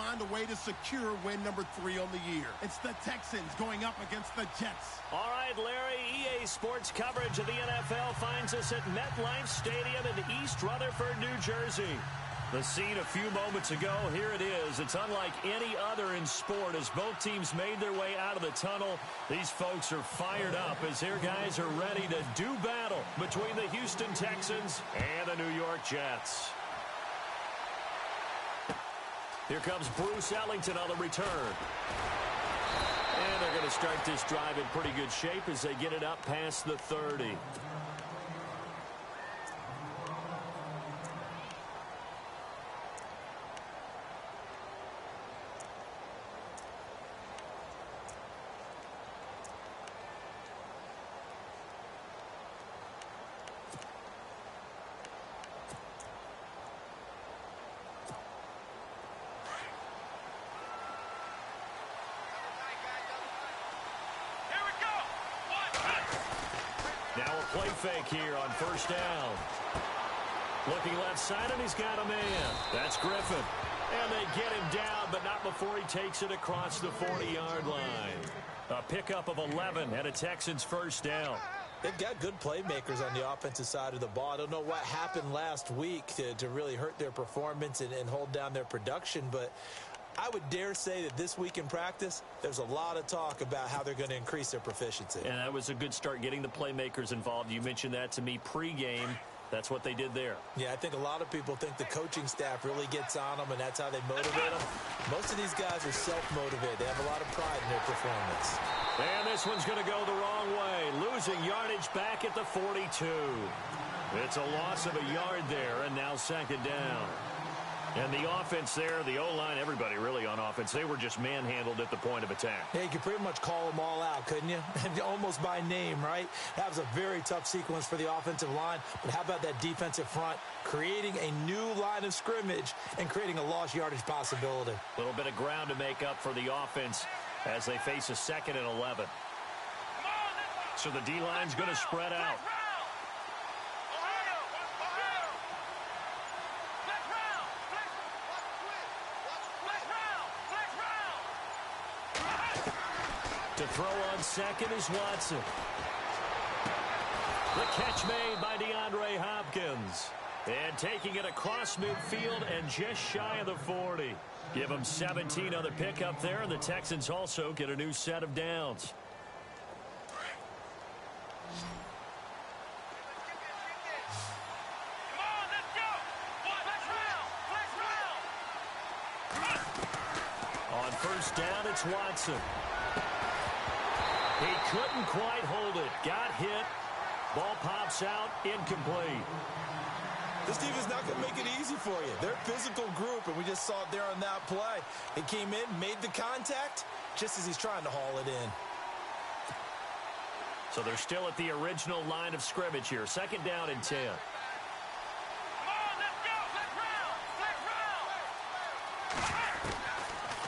find a way to secure win number 3 on the year. It's the Texans going up against the Jets. All right, Larry, EA Sports coverage of the NFL finds us at MetLife Stadium in East Rutherford, New Jersey. The scene a few moments ago, here it is. It's unlike any other in sport as both teams made their way out of the tunnel. These folks are fired up as their guys are ready to do battle between the Houston Texans and the New York Jets. Here comes Bruce Ellington on the return. And they're going to start this drive in pretty good shape as they get it up past the 30. Now a play fake here on first down. Looking left side, and he's got a man. That's Griffin. And they get him down, but not before he takes it across the 40-yard line. A pickup of 11 and a Texans first down. They've got good playmakers on the offensive side of the ball. I don't know what happened last week to really hurt their performance and hold down their production, but I would dare say that this week in practice, there's a lot of talk about how they're going to increase their proficiency. And that was a good start, getting the playmakers involved. You mentioned that to me pregame. That's what they did there. Yeah, I think a lot of people think the coaching staff really gets on them, and that's how they motivate them. Most of these guys are self-motivated. They have a lot of pride in their performance. And this one's going to go the wrong way. Losing yardage back at the 42. It's a loss of a yard there, and now second down. And the offense there, the O-line, everybody really on offense, they were just manhandled at the point of attack. Yeah, you could pretty much call them all out, couldn't you? Almost by name, right? That was a very tough sequence for the offensive line. But how about that defensive front creating a new line of scrimmage and creating a lost yardage possibility? A little bit of ground to make up for the offense as they face a 2nd and 11. So the D-line's going to spread out. To throw on second is Watson. The catch made by DeAndre Hopkins. And taking it across midfield and just shy of the 40. Give them 17 on the pickup there, and the Texans also get a new set of downs. On first down, it's Watson. He couldn't quite hold it. Got hit. Ball pops out. Incomplete. This team is not going to make it easy for you. They're a physical group, and we just saw it there on that play. He came in, made the contact, just as he's trying to haul it in. So they're still at the original line of scrimmage here. Second down and 10.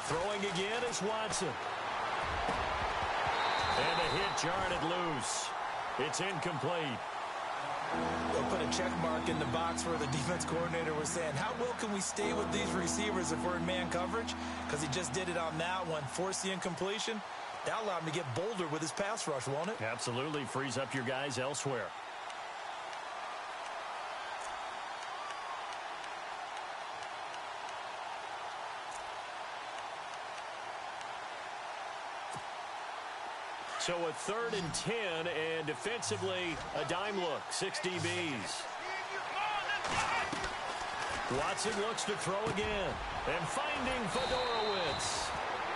Throwing again is Watson. And a hit jarred it loose. It's incomplete. They'll put a check mark in the box where the defense coordinator was saying, how well can we stay with these receivers if we're in man coverage? Because he just did it on that one, forced the incompletion. That allowed him to get bolder with his pass rush, won't it? Absolutely. Frees up your guys elsewhere. So a 3rd and 10, and defensively, a dime look, 6 DBs. Watson looks to throw again, and finding Fedorowicz.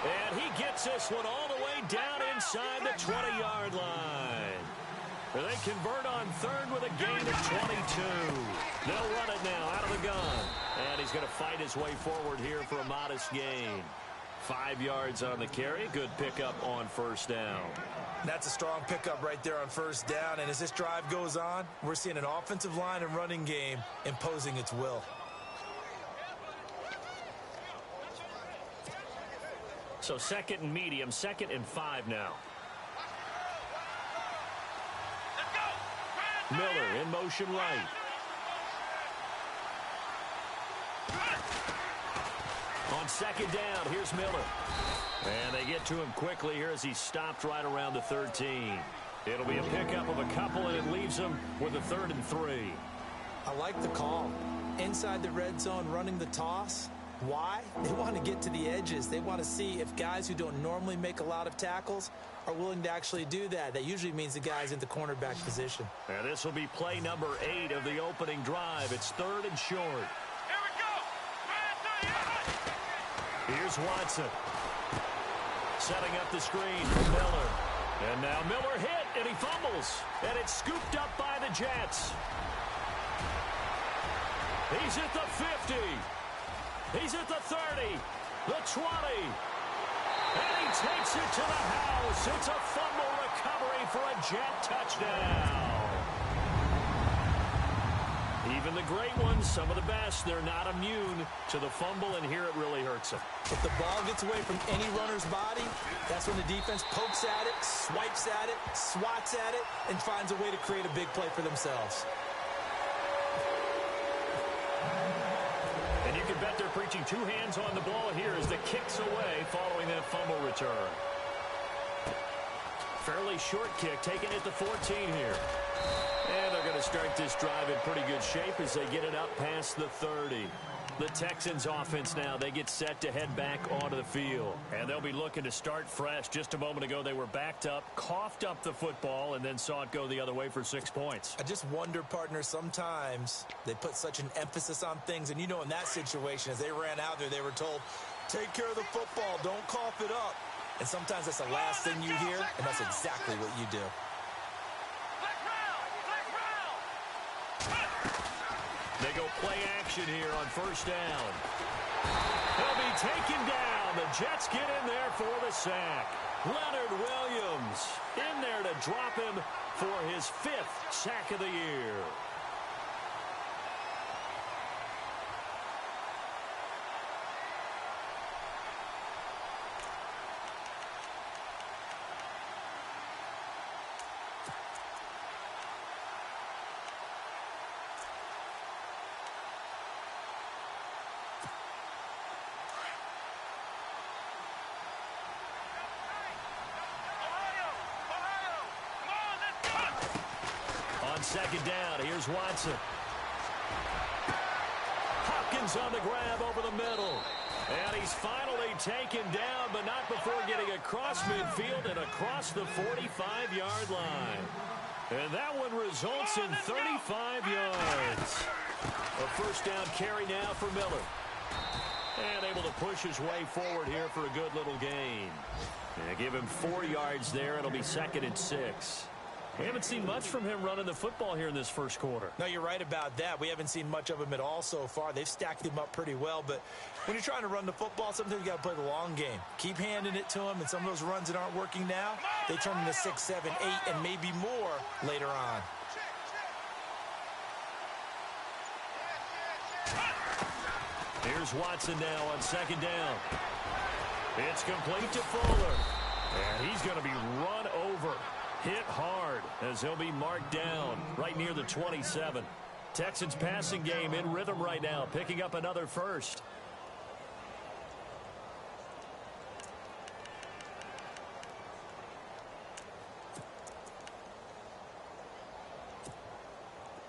And he gets this one all the way down inside the 20-yard line. They convert on 3rd with a gain of 22. They'll run it now out of the gun. And he's going to fight his way forward here for a modest gain. 5 yards on the carry. Good pickup on first down. That's a strong pickup right there on first down. And as this drive goes on, we're seeing an offensive line and running game imposing its will. So 2nd and medium, 2nd and 5 now. Miller in motion right. On On second down, here's Miller. And they get to him quickly here as he's stopped right around the 13. It'll be a pickup of a couple, and it leaves them with a 3rd and 3. I like the call. Inside the red zone, running the toss. Why? They want to get to the edges. They want to see if guys who don't normally make a lot of tackles are willing to actually do that. That usually means the guy's in the cornerback position. And this will be play number 8 of the opening drive. It's 3rd and short. Here we go. Here's Watson. Setting up the screen for Miller. And now Miller hit, and he fumbles. And it's scooped up by the Jets. He's at the 50. He's at the 30. The 20. And he takes it to the house. It's a fumble recovery for a Jet touchdown. Even the great ones, some of the best, they're not immune to the fumble, and here it really hurts them. If the ball gets away from any runner's body, that's when the defense pokes at it, swipes at it, swats at it, and finds a way to create a big play for themselves. And you can bet they're preaching 2 hands on the ball here as the kick's away following that fumble return. Fairly short kick, taken at the 14 here. And they're going to start this drive in pretty good shape as they get it up past the 30. The Texans offense now, they get set to head back onto the field. And they'll be looking to start fresh. Just a moment ago, they were backed up, coughed up the football, and then saw it go the other way for 6 points. I just wonder, partner, sometimes they put such an emphasis on things. And, you know, in that situation, as they ran out there, they were told, take care of the football, don't cough it up. And sometimes that's the last thing you hear, and that's exactly what you do. They go play action here on first down. He'll be taken down. The Jets get in there for the sack. Leonard Williams in there to drop him for his 5th sack of the year. Second down, here's Watson. Hopkins on the grab over the middle. And he's finally taken down, but not before getting across midfield and across the 45-yard line. And that one results in 35 yards. A first down carry now for Miller. And able to push his way forward here for a good little gain. And give him 4 yards there. It'll be 2nd and 6. We haven't seen much from him running the football here in this first quarter. No, you're right about that. We haven't seen much of him at all so far. They've stacked him up pretty well, but when you're trying to run the football, sometimes you got to play the long game. Keep handing it to him, and some of those runs that aren't working now, they turn into 6, 7, 8, and maybe more later on. Here's Watson now on second down. It's complete to Fuller. And he's going to be run over. Hit hard as he'll be marked down right near the 27. Texans passing game in rhythm right now, picking up another first.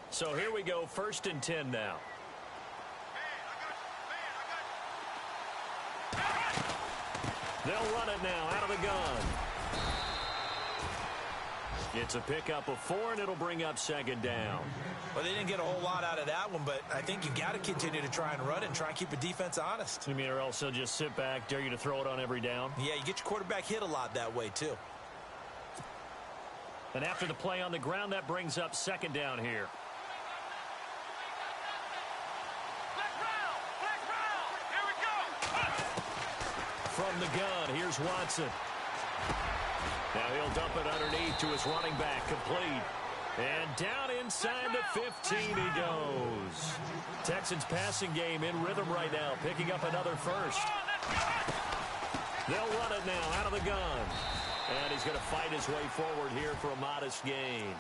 So here we go, 1st and 10 now. They'll run it now out of the gun. It's a pickup of 4, and it'll bring up 2nd down. Well, they didn't get a whole lot out of that one, but I think you got to continue to try and run it and try and keep the defense honest. You mean, or else they'll just sit back, dare you to throw it on every down? Yeah, you get your quarterback hit a lot that way, too. And after the play on the ground, that brings up 2nd down here. From the gun, here's Watson. Now he'll dump it underneath to his running back, complete. And down inside the 15 he goes. Texans passing game in rhythm right now, picking up another first. They'll run it now out of the gun. And he's going to fight his way forward here for a modest gain.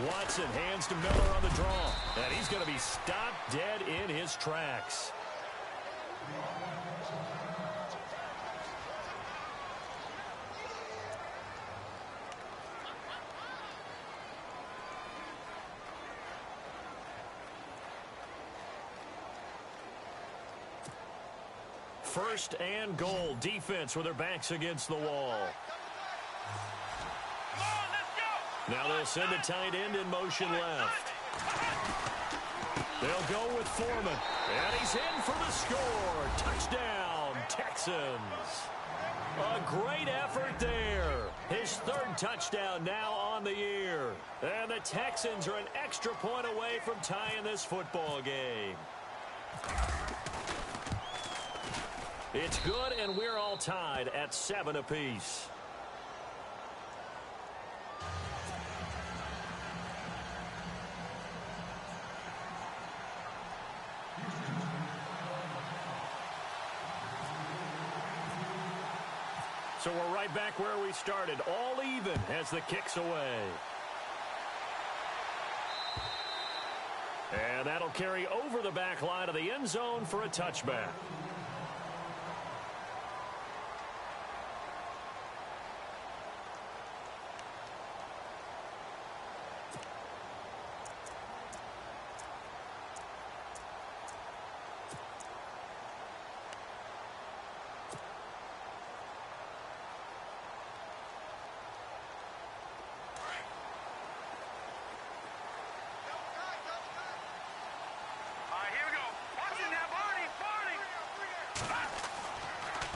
Watson hands to Miller on the draw. And he's going to be stopped dead in his tracks. First and goal. Defense with their backs against the wall. Now they'll send the tight end in motion left. They'll go with Foreman. And he's in for the score. Touchdown, Texans. A great effort there. His third touchdown now on the year. And the Texans are an extra point away from tying this football game. It's good, and we're all tied at 7 apiece. So we're right back where we started, all even as the kick's away. And that'll carry over the back line of the end zone for a touchback.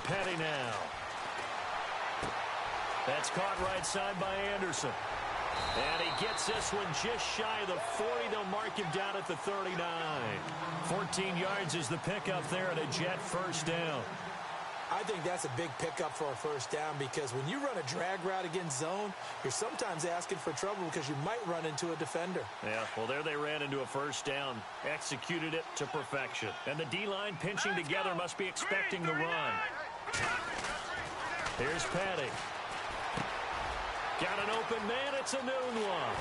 Petty now. That's caught right side by Anderson. And he gets this one just shy of the 40. They'll mark him down at the 39. 14 yards is the pickup there and a Jet first down. I think that's a big pickup for a first down because when you run a drag route against zone, you're sometimes asking for trouble because you might run into a defender. Yeah, well, there they ran into a first down, executed it to perfection. And the D-line pinching together must be expecting the run. Here's Petty. Got an open man. It's a noon one.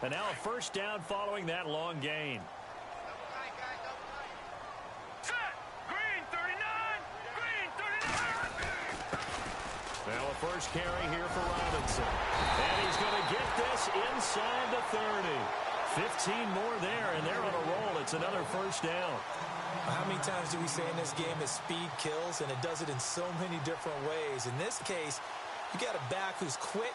And now a first down following that long gain. Now a first carry here for Robinson. And he's going to get this inside the 30. 15 more there, and they're on a roll. It's another first down. How many times do we say in this game that speed kills, and it does it in so many different ways? In this case, you got a back who's quick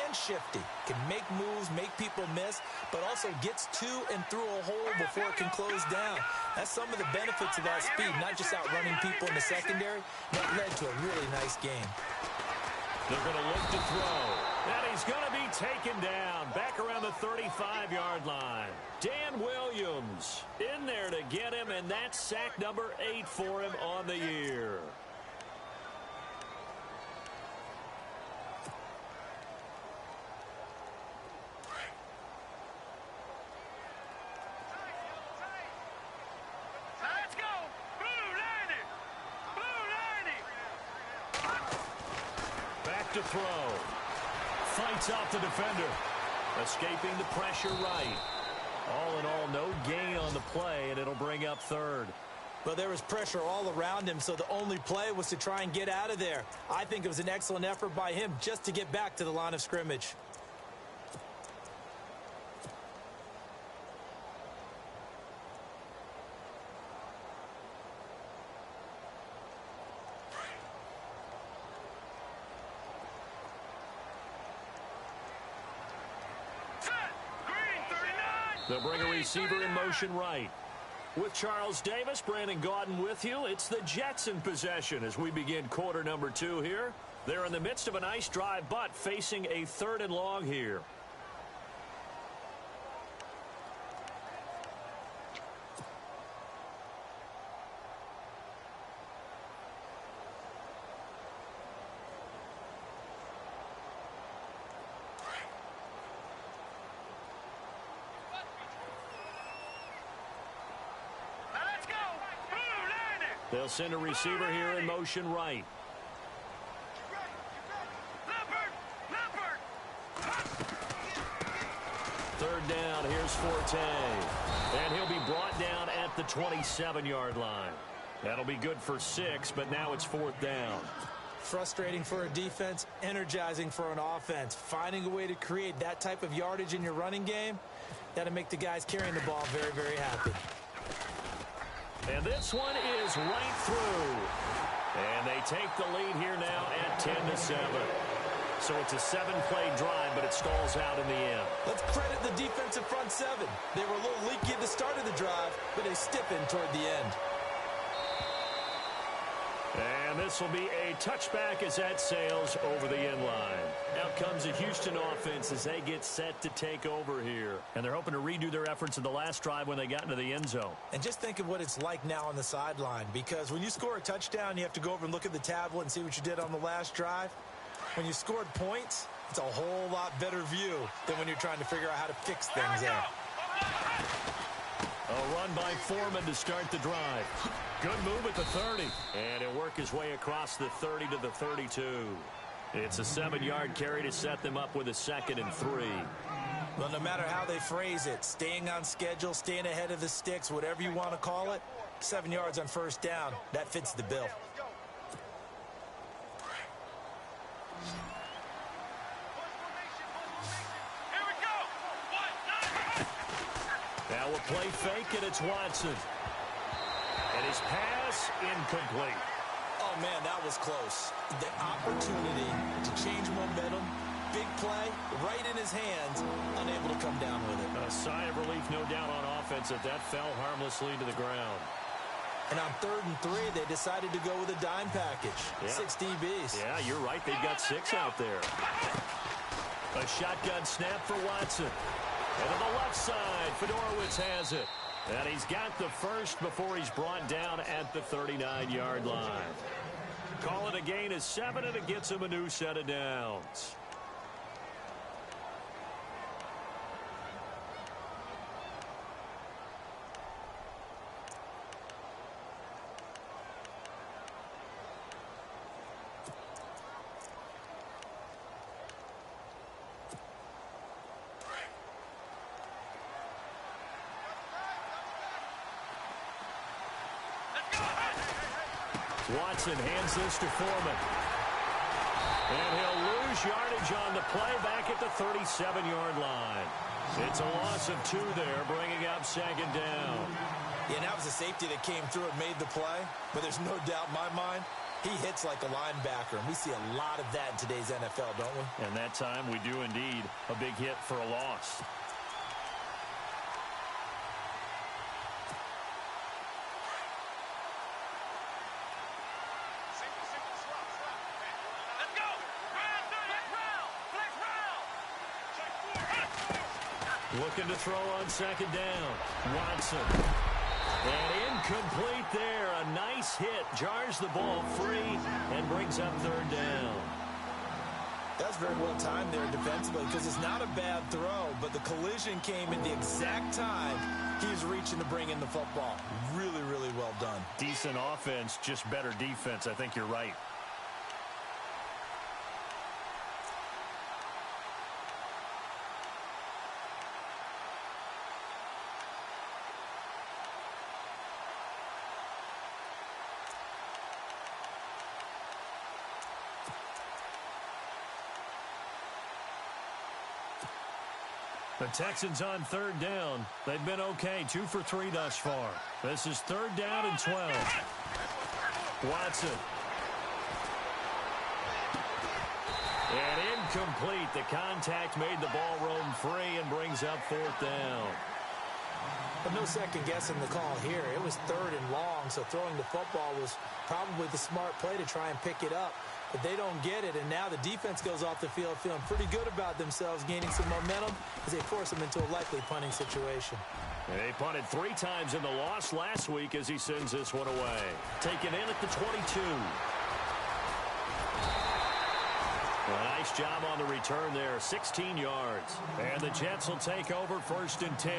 and shifty, can make moves, make people miss, but also gets to and through a hole before it can close down. That's some of the benefits of that speed, not just outrunning people in the secondary. That led to a really nice game. They're going to look to throw. And he's going to be taken down back around the 35-yard line. Dan Williams in there to get him, and that's sack number 8 for him on the year. To throw. Fights off the defender. Escaping the pressure right. All in all, no gain on the play, and it'll bring up third. Well, there was pressure all around him, so the only play was to try and get out of there. I think it was an excellent effort by him just to get back to the line of scrimmage. They'll bring a receiver in motion right. With Charles Davis, Brandon Gaudin with you. It's the Jets in possession as we begin quarter number 2 here. They're in the midst of a nice drive, but facing a 3rd and long here. They'll send a receiver here in motion right. Third down, here's Forte. And he'll be brought down at the 27-yard line. That'll be good for 6, but now it's 4th down. Frustrating for a defense, energizing for an offense. Finding a way to create that type of yardage in your running game, that'll make the guys carrying the ball very, very happy. And this one is right through. And they take the lead here now at 10-7. So it's a 7-play drive, but it stalls out in the end. Let's credit the defensive front 7. They were a little leaky at the start of the drive, but they stiffened toward the end. And this will be a touchback as that sails over the end line. Out comes the Houston offense as they get set to take over here. And they're hoping to redo their efforts in the last drive when they got into the end zone. And just think of what it's like now on the sideline, because when you score a touchdown, you have to go over and look at the tablet and see what you did on the last drive. When you scored points, it's a whole lot better view than when you're trying to figure out how to fix things there. A run by Foreman to start the drive. Good move at the 30. And he'll work his way across the 30 to the 32. It's a 7-yard carry to set them up with a 2nd and 3. Well, no matter how they phrase it, staying on schedule, staying ahead of the sticks, whatever you want to call it, 7 yards on first down, that fits the bill. Now a play fake, and it's Watson. And his pass incomplete. Oh, man, that was close. The opportunity to change momentum, big play, right in his hands, unable to come down with it. A sigh of relief, no doubt, on offense that fell harmlessly to the ground. And on 3rd and 3, they decided to go with a dime package. Yeah. 6 DBs. Yeah, you're right. They've got 6 out there. A shotgun snap for Watson. And to the left side, Fedorowicz has it. And he's got the first before he's brought down at the 39-yard line. Call it a gain of 7, and it gets him a new set of downs. Watson hands this to Foreman. And he'll lose yardage on the play back at the 37-yard line. It's a loss of 2 there, bringing up 2nd down. Yeah, and that was a safety that came through and made the play. But there's no doubt in my mind, he hits like a linebacker. And we see a lot of that in today's NFL, don't we? And that time we do indeed. A big hit for a loss. Looking to throw on 2nd down. Watson. And incomplete there. A nice hit. Jars the ball free and brings up 3rd down. That's very well timed there defensively, because it's not a bad throw, but the collision came at the exact time he was reaching to bring in the football. Really, really well done. Decent offense, just better defense. I think you're right. The Texans on 3rd down. They've been okay, 2 for 3 thus far. This is 3rd down and 12. Watson. And incomplete. The contact made the ball roam free and brings up 4th down. But no second guessing the call here. It was 3rd and long, so throwing the football was probably the smart play to try and pick it up. But they don't get it, and now the defense goes off the field feeling pretty good about themselves, gaining some momentum as they force them into a likely punting situation. They punted 3 times in the loss last week as he sends this one away. Taken in at the 22. A nice job on the return there, 16 yards. And the Jets will take over 1st and 10.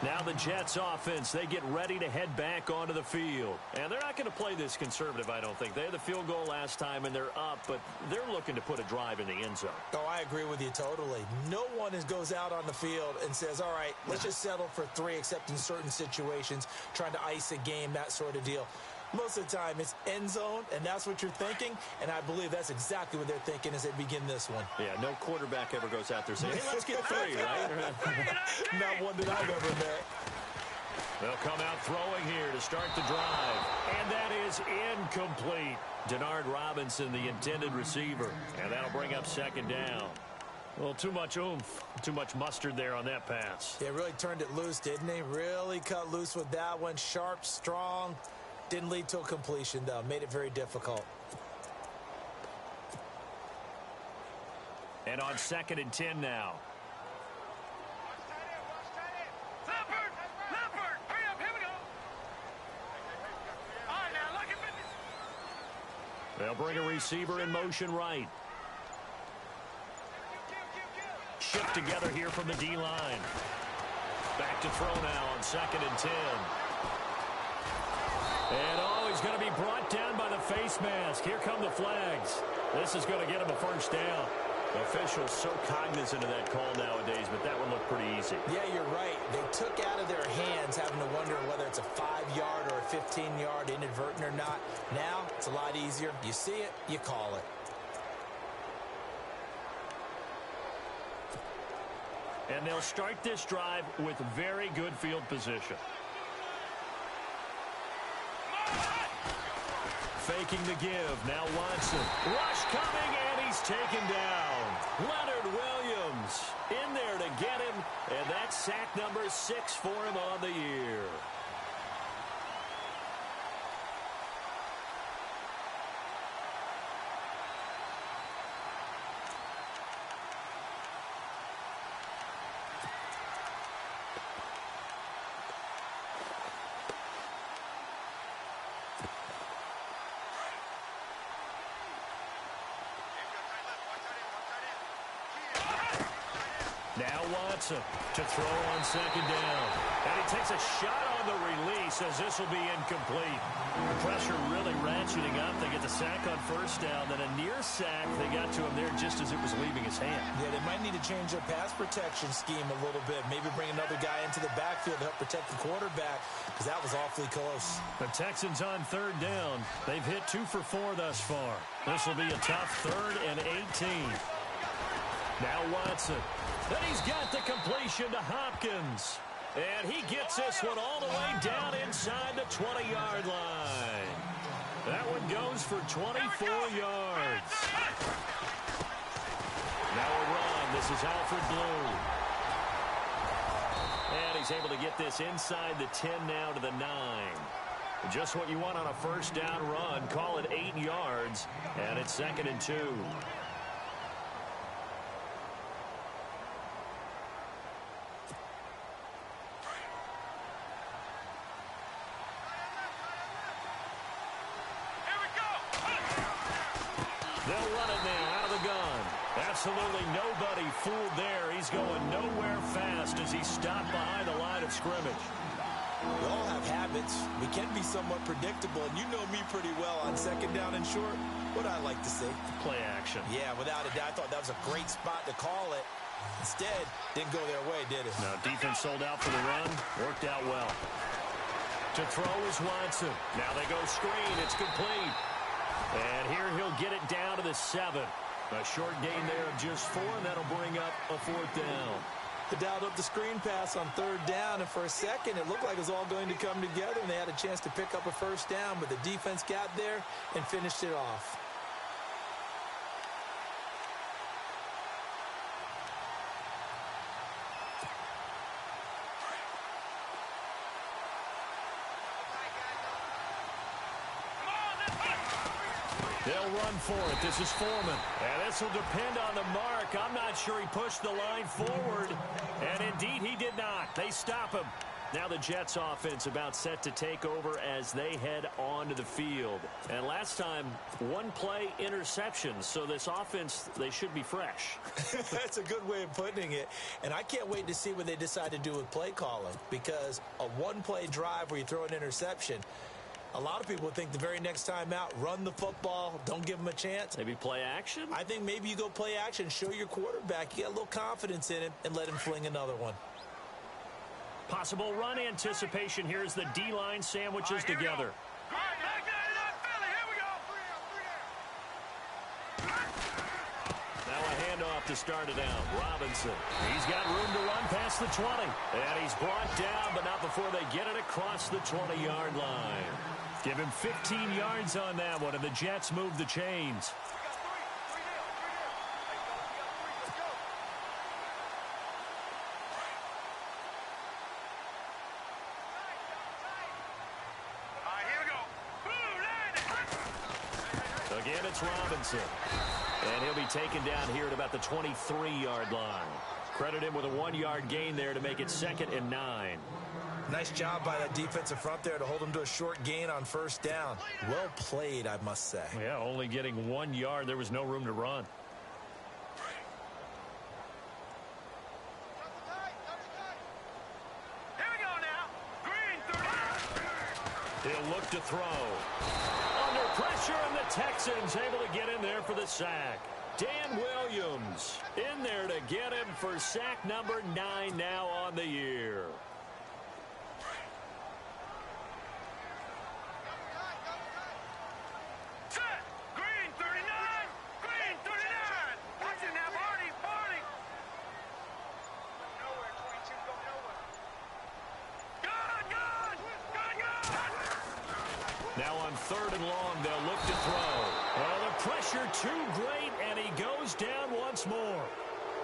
Now the Jets offense, they get ready to head back onto the field. And they're not going to play this conservative, I don't think. They had the field goal last time, and they're up, but they're looking to put a drive in the end zone. Oh, I agree with you totally. No one goes out on the field and says, all right, let's just settle for 3, except in certain situations, trying to ice a game, that sort of deal. Most of the time, it's end zone, and that's what you're thinking, and I believe that's exactly what they're thinking as they begin this one. Yeah, no quarterback ever goes out there saying, hey, let's get 3, right? Not one that I've ever met. They'll come out throwing here to start the drive, and that is incomplete. Denard Robinson, the intended receiver, and that'll bring up second down. Well, too much oomph, too much mustard there on that pass. They really turned it loose, didn't they? Really cut loose with that one. Sharp, strong. Didn't lead to a completion, though. Made it very difficult. And on 2nd and 10 now. Hurry up, here we go. All right, now, look at business. They'll bring a receiver in motion right. Shift together here from the D-line. Back to throw now on 2nd and 10. And, he's going to be brought down by the face mask. Here come the flags. This is going to get him a first down. Officials so cognizant of that call nowadays, but that one looked pretty easy. Yeah, you're right. They took out of their hands having to wonder whether it's a 5-yard or a 15-yard inadvertent or not. Now, it's a lot easier. You see it, you call it. And they'll start this drive with very good field position. Faking the give. Now Watson. Rush coming, and he's taken down. Leonard Williams in there to get him, and that's sack number 6 for him on the year. Now Watson to throw on 2nd down. And he takes a shot on the release as this will be incomplete. The pressure really ratcheting up. They get the sack on 1st down. Then a near sack. They got to him there just as it was leaving his hand. Yeah, they might need to change their pass protection scheme a little bit. Maybe bring another guy into the backfield to help protect the quarterback, because that was awfully close. The Texans on 3rd down. They've hit 2 for 4 thus far. This will be a tough 3rd and 18. Now Watson. Then he's got the completion to Hopkins. And he gets this one all the way down inside the 20-yard line. That one goes for 24 yards. Now a run. This is Alfred Blue. And he's able to get this inside the 10 now to the 9. Just what you want on a 1st down run. Call it 8 yards. And it's 2nd and 2. They'll run it now out of the gun. Absolutely nobody fooled there. He's going nowhere fast as he's stopped behind the line of scrimmage. We all have habits. We can be somewhat predictable, and you know me pretty well on 2nd down and short. What I like to see. Play action. Yeah, without a doubt. I thought that was a great spot to call it. Instead, didn't go their way, did it? Now, defense sold out for the run. Worked out well. To throw is Watson. Now they go screen. It's complete. And here he'll get it down to the 7. A short gain there of just 4, and that'll bring up a 4th down. They dialed up the screen pass on 3rd down, and for a second it looked like it was all going to come together, and they had a chance to pick up a 1st down, but the defense got there and finished it off. They'll run for it. This is Foreman. And this will depend on the mark. I'm not sure he pushed the line forward. And indeed, he did not. They stop him. Now the Jets offense about set to take over as they head onto the field. And last time, one play interception. So this offense, they should be fresh. That's a good way of putting it. And I can't wait to see what they decide to do with play calling, because a one-play drive where you throw an interception, a lot of people think the very next time out, run the football, don't give them a chance. Maybe play action? I think maybe you go play action, show your quarterback you got a little confidence in him, and let him fling another one. Possible run anticipation here as the D-line sandwiches together. Now a handoff to start it out. Robinson. He's got room to run past the 20. And he's brought down, but not before they get it across the 20-yard line. Give him 15 yards on that one, and the Jets move the chains. Again, it's Robinson. And he'll be taken down here at about the 23-yard line. Credit him with a 1-yard gain there to make it 2nd and 9. Nice job by that defensive front there to hold him to a short gain on first down. Well played, I must say. Yeah, only getting 1 yard. There was no room to run. Here we go now. Green 30. He'll look to throw. Under pressure, and the Texans able to get in there for the sack. Dan Williams in there to get him for sack number 9 now on the year. Set. Green 39. Green 39. Watch it now, Barney. Nowhere, 22, go nowhere. Good. Now on 3rd and long, they'll look to throw. Well, the pressure too great, and he goes down once more.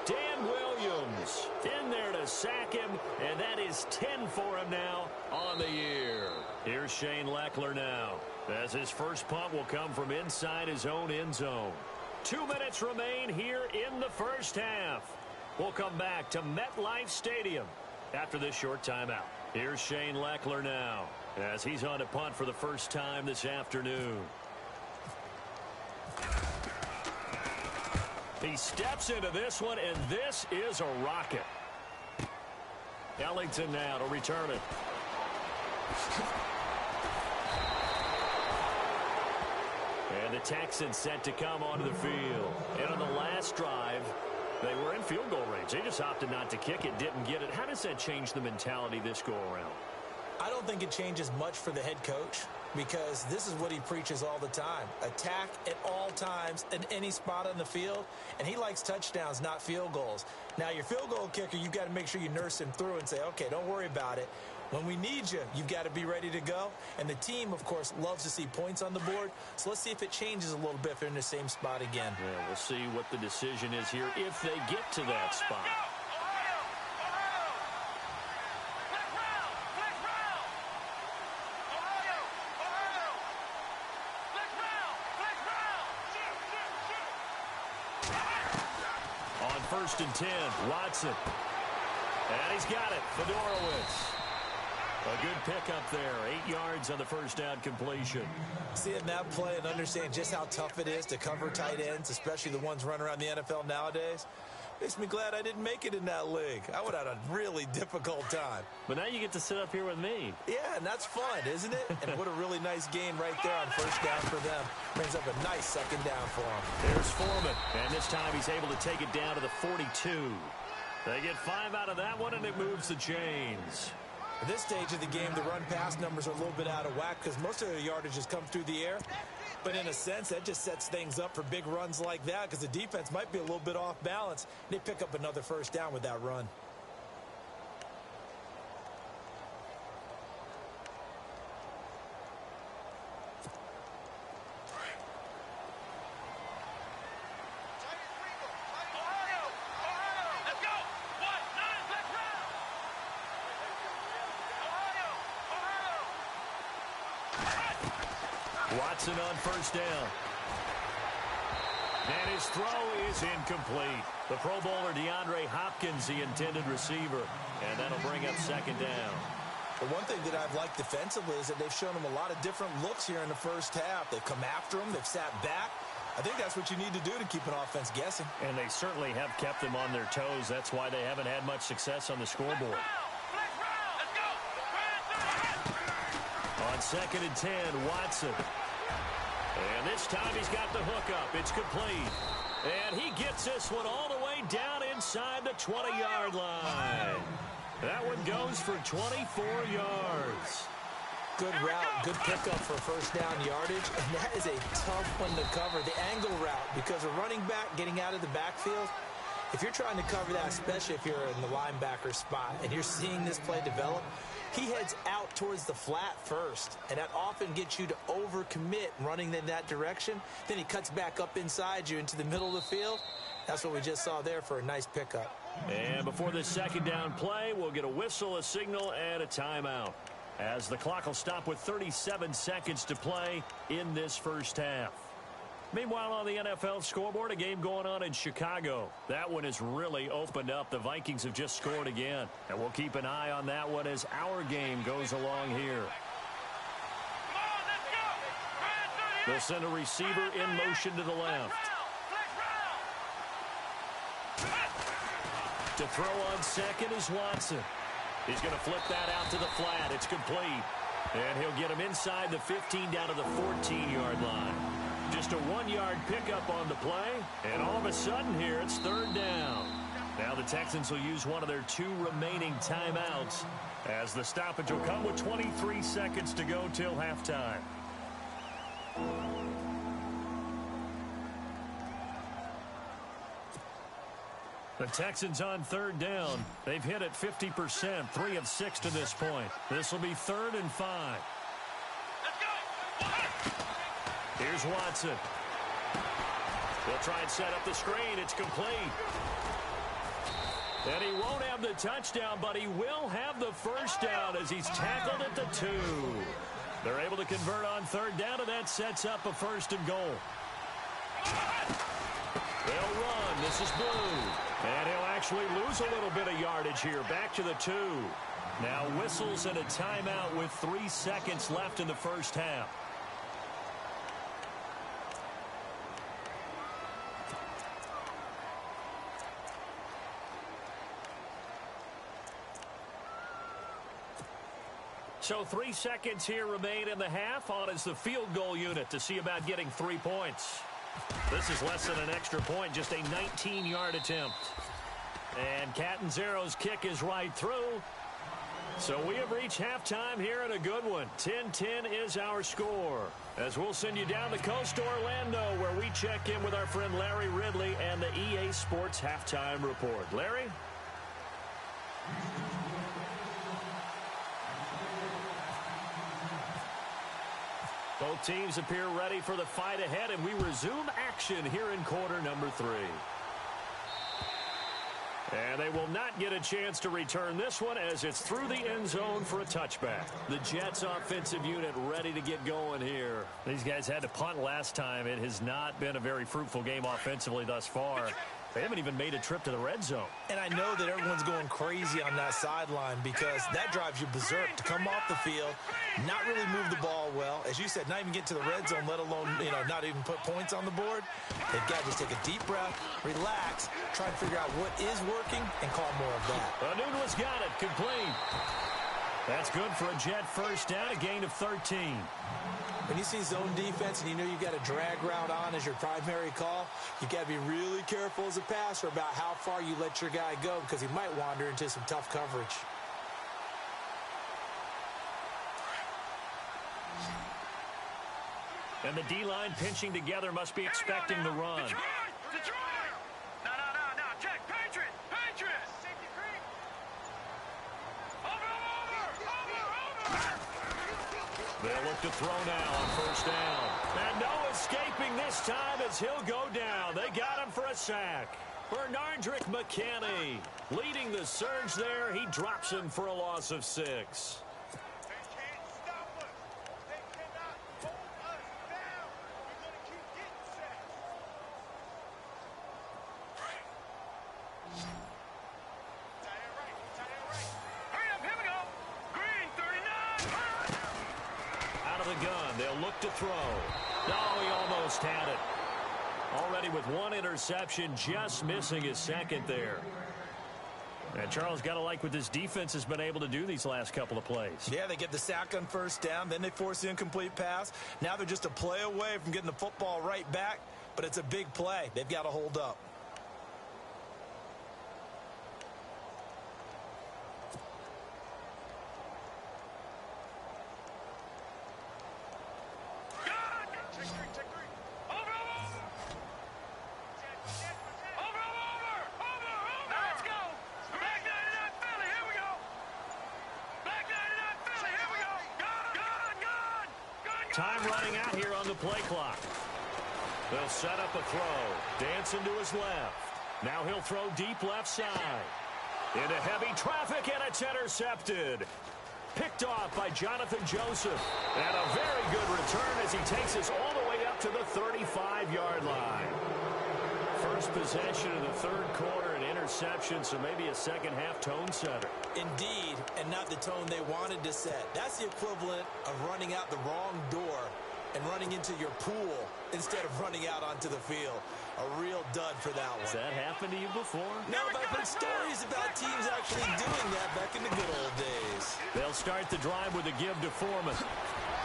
Dan Williams in there to sack him, and that is 10 for him now on the year. Here's Shane Leckler now, as his first punt will come from inside his own end zone. 2 minutes remain here in the first half. We'll come back to MetLife Stadium after this short timeout. Here's Shane Leckler now, as he's on to punt for the first time this afternoon. He steps into this one, and this is a rocket. Ellington now to return it. And the Texans set to come onto the field. And on the last drive, they were in field goal range. They just opted not to kick it, didn't get it. How does that change the mentality this go-around? I don't think it changes much for the head coach, because this is what he preaches all the time. Attack at all times in any spot on the field, and he likes touchdowns, not field goals. Now, your field goal kicker, you've got to make sure you nurse him through and say, okay, don't worry about it. When we need you, you've got to be ready to go. And the team, of course, loves to see points on the board. So let's see if it changes a little bit if they're in the same spot again. Yeah, we'll see what the decision is here if they get to that spot. On 1st and 10, Watson. And he's got it, Fedorowicz. A good pickup there, 8 yards on the first down completion. Seeing that play and understand just how tough it is to cover tight ends, especially the ones running around the NFL nowadays, makes me glad I didn't make it in that league. I would have had a really difficult time. But now you get to sit up here with me. Yeah, and that's fun, isn't it? And what a really nice gain right there on first down for them. Brings up a nice second down for them. There's Foreman, and this time he's able to take it down to the 42. They get 5 out of that one, and it moves the chains. At this stage of the game, the run-pass numbers are a little bit out of whack because most of the yardage has come through the air. But in a sense, that just sets things up for big runs like that because the defense might be a little bit off balance. They pick up another first down with that run. Watson on first down. And his throw is incomplete. The Pro Bowler DeAndre Hopkins, the intended receiver. And that'll bring up second down. The one thing that I've liked defensively is that they've shown them a lot of different looks here in the first half. They've come after them. They've sat back. I think that's what you need to do to keep an offense guessing. And they certainly have kept them on their toes. That's why they haven't had much success on the scoreboard. On 2nd and 10, Watson. And this time he's got the hookup. It's complete. And he gets this one all the way down inside the 20-yard line. That one goes for 24 yards. Good route, good pickup for first down yardage, and that is a tough one to cover, the angle route, because a running back getting out of the backfield, if you're trying to cover that, especially if you're in the linebacker spot, and you're seeing this play develop, he heads out towards the flat first, and that often gets you to overcommit running in that direction. Then he cuts back up inside you into the middle of the field. That's what we just saw there for a nice pickup. And before this second down play, we'll get a whistle, a signal, and a timeout, as the clock will stop with 37 seconds to play in this first half. Meanwhile, on the NFL scoreboard, a game going on in Chicago. That one has really opened up. The Vikings have just scored again. And we'll keep an eye on that one as our game goes along here. They'll send a receiver in motion to the left. To throw on second is Watson. He's going to flip that out to the flat. It's complete. And he'll get him inside the 15 down to the 14-yard line. Just a 1-yard pickup on the play. And all of a sudden here, it's 3rd down. Now the Texans will use one of their 2 remaining timeouts, as the stoppage will come with 23 seconds to go till halftime. The Texans on 3rd down. They've hit it 50%, 3 of 6 to this point. This will be 3rd and 5. Here's Watson. He'll try and set up the screen. It's complete. And he won't have the touchdown, but he will have the first down as he's tackled at the 2. They're able to convert on 3rd down, and that sets up a 1st and goal. They'll run. This is Blue. And he'll actually lose a little bit of yardage here. Back to the 2. Now whistles and a timeout with 3 seconds left in the first half. So 3 seconds here remain in the half. On is the field goal unit to see about getting 3 points. This is less than an extra point, just a 19-yard attempt. And Catanzero's kick is right through. So we have reached halftime here in a good one. 10-10 is our score. As we'll send you down the coast to Orlando, where we check in with our friend Larry Ridley and the EA Sports Halftime Report. Larry? Both teams appear ready for the fight ahead, and we resume action here in quarter number 3. And they will not get a chance to return this one as it's through the end zone for a touchback. The Jets offensive unit ready to get going here. These guys had to punt last time. It has not been a very fruitful game offensively thus far. They haven't even made a trip to the red zone. And I know that everyone's going crazy on that sideline because that drives you berserk to come off the field, not really move the ball well. As you said, not even get to the red zone, let alone, not even put points on the board. They've got to just take a deep breath, relax, try and figure out what is working, and call more of that. Anunua's got it, complete. That's good for a Jet first down, a gain of 13. When you see zone defense and you know you've got a drag route on as your primary call, you've got to be really careful as a passer about how far you let your guy go because he might wander into some tough coverage. And the D-line pinching together must be expecting the run. Detroit! No, Jack, Patriot! Safety creek! Over! They'll look to throw now on first down. And no escaping this time as he'll go down. They got him for a sack. Bernardrick McKinney leading the surge there. He drops him for a loss of 6. They can't stop us. They cannot hold us down. We're going to keep getting sacks. Tight end right. Hurry up, here we go. Green 39. they'll look to throw. Oh, he almost had it. Already with one interception, just missing his second there. And Charles, got to like what this defense has been able to do these last couple of plays. Yeah, they get the sack on first down, then they force the incomplete pass. Now they're just a play away from getting the football right back, but it's a big play. They've got to hold up. Time running out here on the play clock. They'll set up a throw. Dancing to his left. Now he'll throw deep left side. Into heavy traffic, and it's intercepted. Picked off by Jonathan Joseph. And a very good return as he takes us all the way up to the 35-yard line. First possession of the third quarter, an interception, so maybe a second-half tone setter. Indeed, and not the tone they wanted to set. That's the equivalent of running out the wrong door and running into your pool instead of running out onto the field. A real dud for that one. Has that happened to you before? No, but I've heard stories about teams actually doing that back in the good old days. They'll start the drive with a give to Foreman.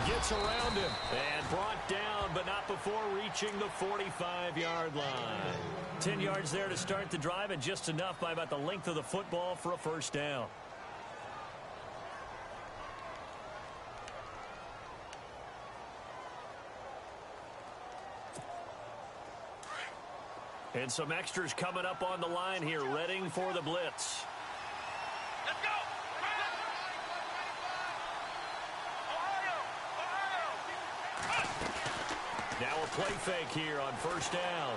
Gets around him and brought down, but not before reaching the 45-yard line. 10 yards there to start the drive, and just enough by about the length of the football for a first down. And some extras coming up on the line here, readying for the blitz. Let's go! Now a play fake here on first down.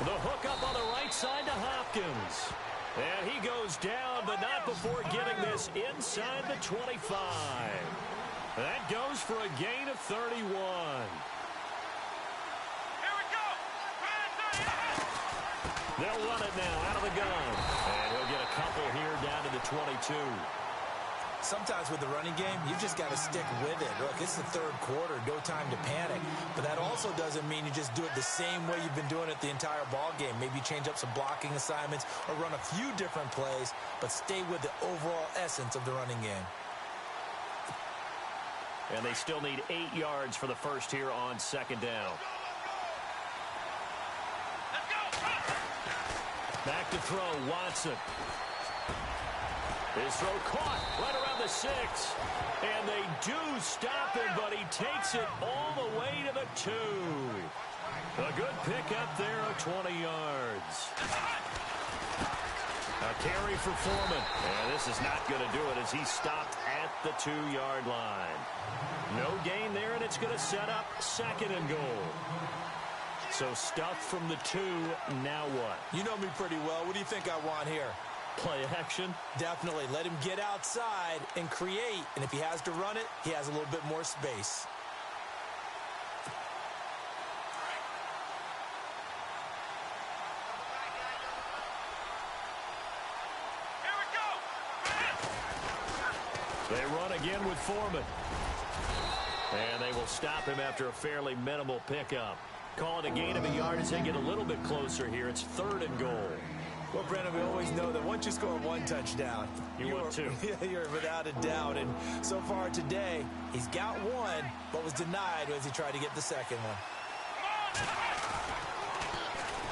The hook up on the right side to Hopkins. And he goes down, but not before getting this inside the 25. That goes for a gain of 31. They'll run it now out of the gun. And he'll get a couple here down to the 22. Sometimes with the running game, you just got to stick with it. Look, it's the third quarter, no time to panic. But that also doesn't mean you just do it the same way you've been doing it the entire ball game. Maybe change up some blocking assignments or run a few different plays, but stay with the overall essence of the running game. And they still need 8 yards for the first here on second down. Back to throw, Watson. His throw caught right around the 6. And they do stop him, but he takes it all the way to the 2. A good pickup there of 20 yards. A carry for Foreman. And this is not going to do it as he stopped at the 2-yard line. No gain there, and it's going to set up second and goal. So stuffed from the 2, now what? You know me pretty well. What do you think I want here? Play action? Definitely. Let him get outside and create. And if he has to run it, he has a little bit more space. They run again with Foreman. And they will stop him after a fairly minimal pickup. Call it a gain of a yard as they get a little bit closer here. It's third and goal. Well, Brandon, we always know that once you score one touchdown, want two. You're without a doubt. And so far today, he's got one, but was denied as he tried to get the second one.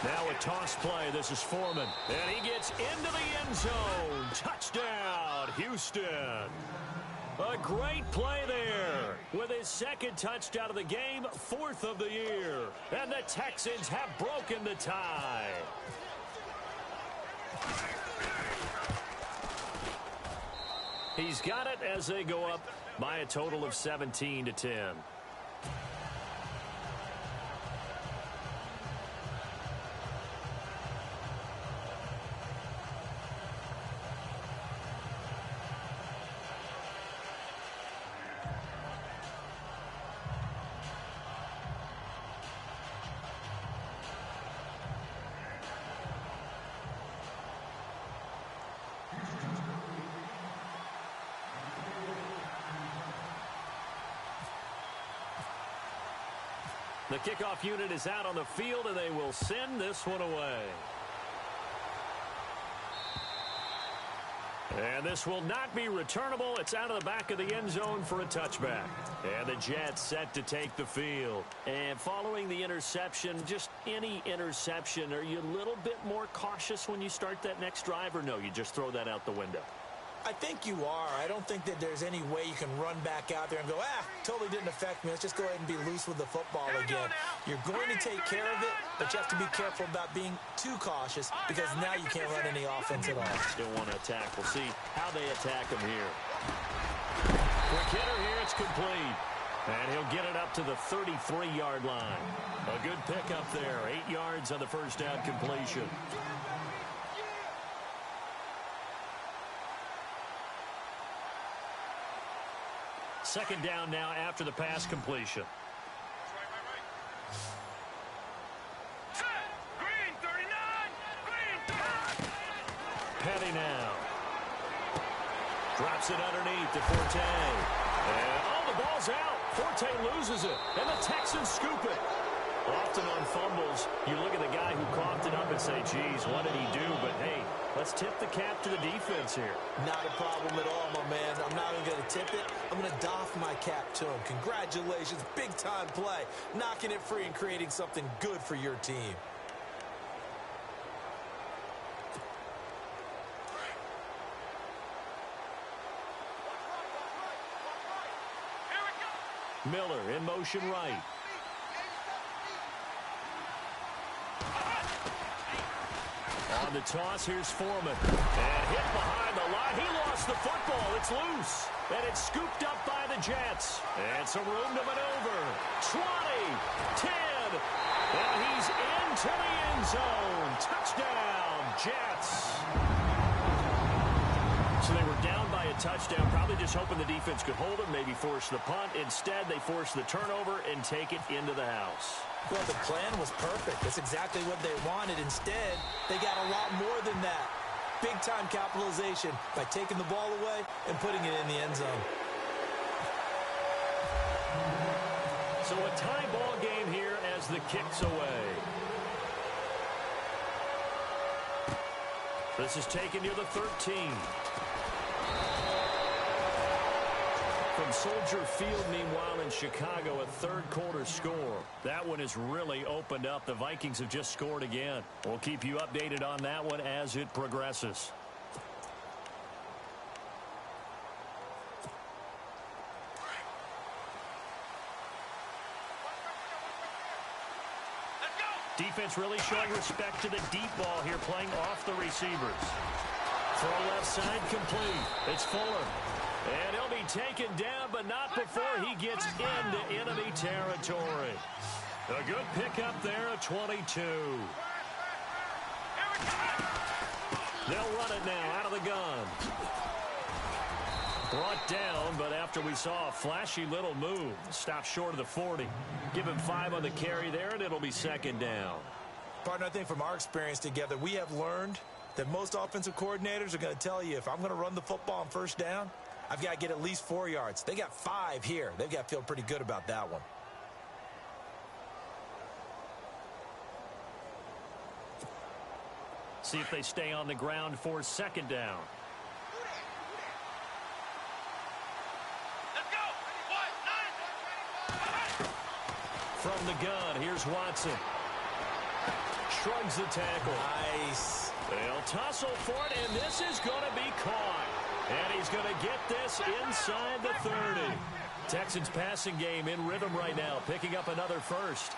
Now a toss play. This is Foreman. And he gets into the end zone. Touchdown, Houston. A great play there with his second touchdown of the game, 4th of the year. And the Texans have broken the tie. He's got it as they go up by a total of 17-10. The kickoff unit is out on the field, and they will send this one away. And this will not be returnable. It's out of the back of the end zone for a touchback. And the Jets set to take the field. And following the interception, just any interception, are you a little bit more cautious when you start that next drive, or no, you just throw that out the window? I think you are. I don't think that there's any way you can run back out there and go, totally didn't affect me. Let's just go ahead and be loose with the football again. You're going to take care of it, but you have to be careful about being too cautious because now you can't run any offense at all. Still want to attack. We'll see how they attack him here. Quick hitter here. It's complete. And he'll get it up to the 33-yard line. A good pickup there. 8 yards on the first down completion. Second down now after the pass completion. Green 39! Green! Petty now. Drops it underneath to Forte. And, the ball's out. Forte loses it. And the Texans scoop it. Often on fumbles, you look at the guy who coughed it up and say, geez, what did he do? But, hey, let's tip the cap to the defense here. Not a problem at all, my man. I'm not even going to tip it. I'm going to doff my cap to him. Congratulations. Big-time play. Knocking it free and creating something good for your team. Miller in motion right. On the toss, here's Foreman. And hit behind the line. He lost the football. It's loose. And it's scooped up by the Jets. And some room to maneuver. 20, 10, and he's into the end zone. Touchdown, Jets. So they were down by a touchdown, probably just hoping the defense could hold them, maybe force the punt. Instead, they force the turnover and take it into the house. Well, the plan was perfect. That's exactly what they wanted. Instead, they got a lot more than that. Big-time capitalization by taking the ball away and putting it in the end zone. So a tie ball game here as the kick's away. This is taken near the 13. From Soldier Field, meanwhile, in Chicago, a third-quarter score. That one has really opened up. The Vikings have just scored again. We'll keep you updated on that one as it progresses. Defense really showing respect to the deep ball here, playing off the receivers. Throw left side complete. It's Fuller. And he'll be taken down, but not before he gets into enemy territory. A good pickup there at 22. They'll run it now out of the gun. Brought down, but after we saw a flashy little move, stopped short of the 40. Give him 5 on the carry there, and it'll be second down. Partner, I think from our experience together, we have learned that most offensive coordinators are going to tell you, if I'm going to run the football on first down, I've got to get at least 4 yards. They got 5 here. They've got to feel pretty good about that one. See if they stay on the ground for second down. Let's go! From the gun, here's Watson. Shrugs the tackle. Nice. They'll tussle for it, and this is going to be caught. And he's going to get this inside the 30. Texans passing game in rhythm right now, picking up another first.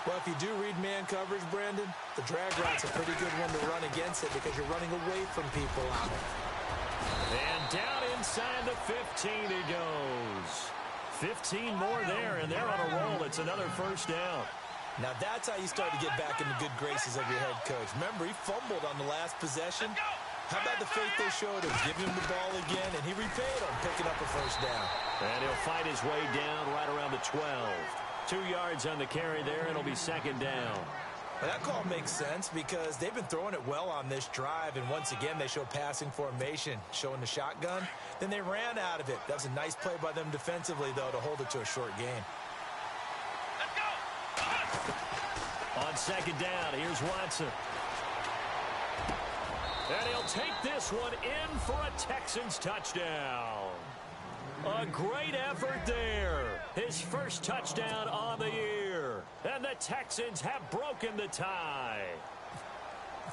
Well, if you do read man coverage, Brandon, the drag route's a pretty good one to run against it because you're running away from people on it. And down inside the 15 he goes. 15 more there, and they're on a roll. It's another first down. Now that's how you start to get back in the good graces of your head coach. Remember, he fumbled on the last possession. How about the faith they showed him, giving him the ball again, and he repaid on picking up a first down. And he'll fight his way down right around the 12. 2 yards on the carry there, and it'll be second down. Well, that call makes sense because they've been throwing it well on this drive, and once again they show passing formation, showing the shotgun. Then they ran out of it. That was a nice play by them defensively, though, to hold it to a short game. Let's go! On second down, here's Watson. And he'll take this one in for a Texans touchdown. A great effort there. His first touchdown on the year. And the Texans have broken the tie.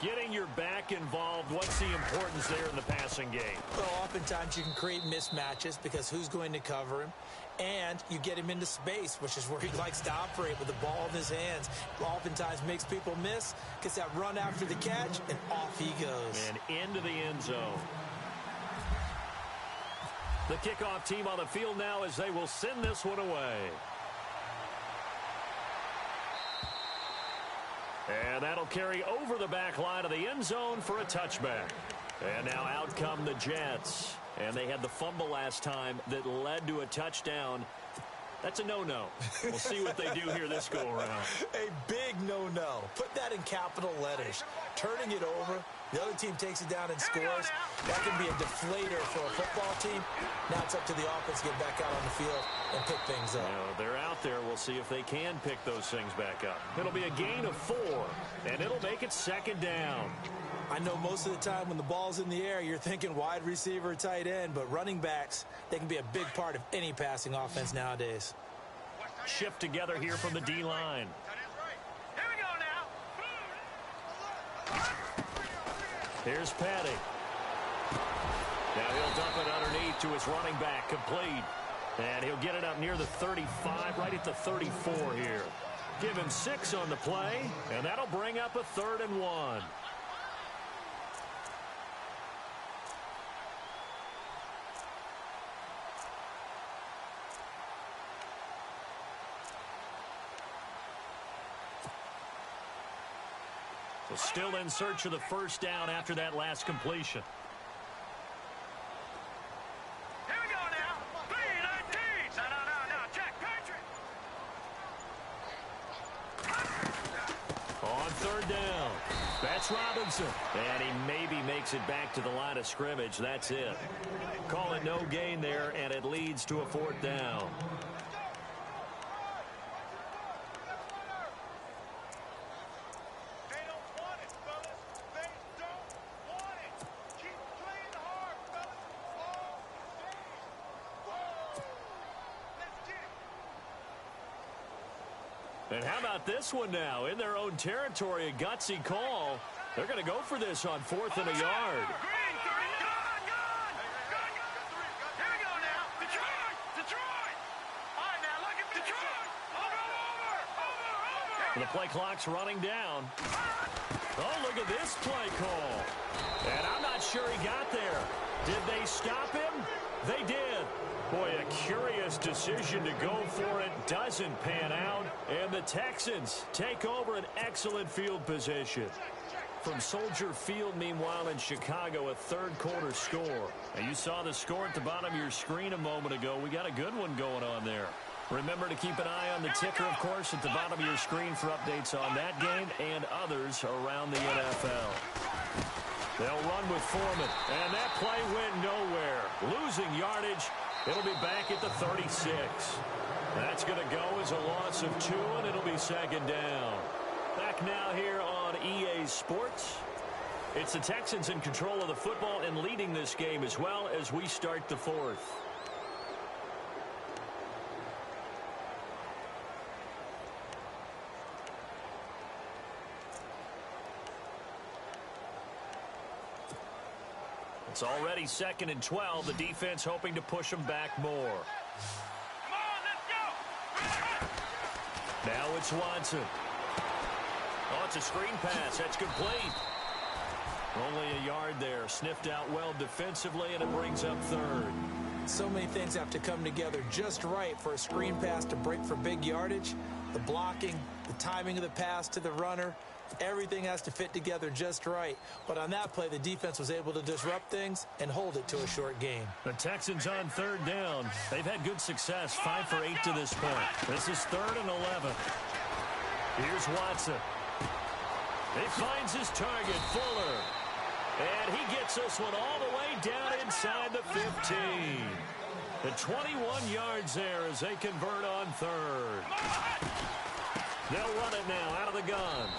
Getting your back involved, what's the importance there in the passing game? Well, oftentimes you can create mismatches because who's going to cover him? And you get him into space, which is where he likes to operate with the ball in his hands. Oftentimes makes people miss, gets that run after the catch, and off he goes. And into the end zone. The kickoff team on the field now as they will send this one away. And that'll carry over the back line of the end zone for a touchback. And now out come the Jets. And they had the fumble last time that led to a touchdown. That's a no-no. We'll see what they do here this go-around. A big no-no. Put that in capital letters. Turning it over, the other team takes it down and scores. That can be a deflator for a football team. Now it's up to the offense to get back out on the field and pick things up. They're out there. We'll see if they can pick those things back up. It'll be a gain of 4, and it'll make it second down. I know most of the time when the ball's in the air, you're thinking wide receiver, tight end, but running backs, they can be a big part of any passing offense nowadays. Shift together here from the D-line. Here we go now. Here's Patty. Now he'll dump it underneath to his running back, complete. And he'll get it up near the 35, right at the 34 here. Give him 6 on the play, and that'll bring up a 3rd and 1. So still in search of the first down after that last completion. Here we go now. 3-19. No. Check. Patrick. On 3rd down. That's Robinson. And he maybe makes it back to the line of scrimmage. That's it. Call it no gain there, and it leads to a 4th down. And how about this one now? In their own territory, a gutsy call. They're going to go for this on 4th and a yard. Here we go now. Detroit. All right, now look at Detroit. Over. The play clock's running down. Oh, look at this play call. And I'm not sure he got there. Did they stop him? They did. Boy, a curious decision to go for it. Doesn't pan out. And the Texans take over an excellent field position. From Soldier Field, meanwhile, in Chicago, a 3rd quarter score. Now, you saw the score at the bottom of your screen a moment ago. We got a good one going on there. Remember to keep an eye on the ticker, of course, at the bottom of your screen for updates on that game and others around the NFL. They'll run with Foreman, and that play went nowhere. Losing yardage. It'll be back at the 36. That's going to go as a loss of 2, and it'll be second down. Back now here on EA Sports. It's the Texans in control of the football and leading this game as well as we start the 4th. It's already 2nd and 12. The defense hoping to push them back more. Come on, let's go. Now it's Watson. Oh, it's a screen pass. That's complete. Only a yard there. Sniffed out well defensively, and it brings up 3rd. So many things have to come together just right for a screen pass to break for big yardage. The blocking, the timing of the pass to the runner, everything has to fit together just right. But on that play, the defense was able to disrupt things and hold it to a short game. The Texans on 3rd down. They've had good success, 5 for 8 to this point. This is 3rd and 11. Here's Watson. He finds his target, Fuller. And he gets this one all the way down inside the 15. The 21 yards there as they convert on 3rd. They'll run it now out of the gun.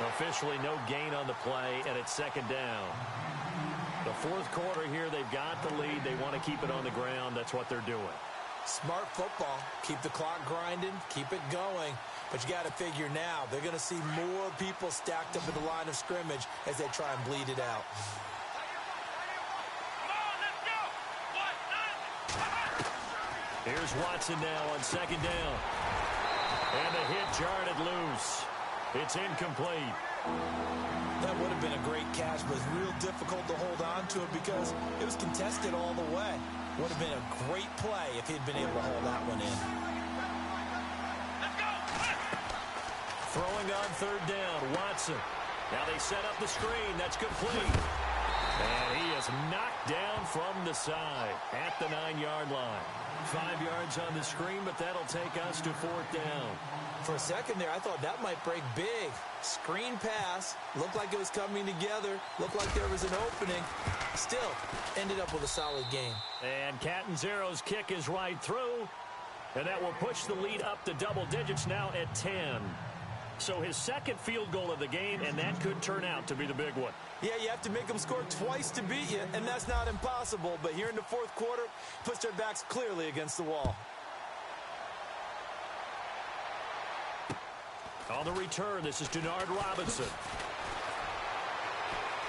Officially no gain on the play, and it's second down. The fourth quarter here, they've got the lead. They want to keep it on the ground. That's what they're doing. Smart football. Keep the clock grinding. Keep it going. But you got to figure now, they're going to see more people stacked up at the line of scrimmage as they try and bleed it out. Here's Watson now on second down. And the hit jarred it loose. It's incomplete. That would have been a great catch, but it's real difficult to hold on to it because it was contested all the way. Would have been a great play if he'd been able to hold that one in. Throwing on third down, Watson. Now they set up the screen. That's complete. And he is knocked down from the side at the 9-yard line. 5 yards on the screen, but that'll take us to fourth down. For a second there, I thought that might break big. Screen pass. Looked like it was coming together. Looked like there was an opening. Still, ended up with a solid game. And Catanzaro's kick is right through. And that will push the lead up to double digits now at 10. So his second field goal of the game, and that could turn out to be the big one. Yeah, you have to make them score twice to beat you, and that's not impossible. But here in the fourth quarter, puts their backs clearly against the wall. On the return, this is Denard Robinson.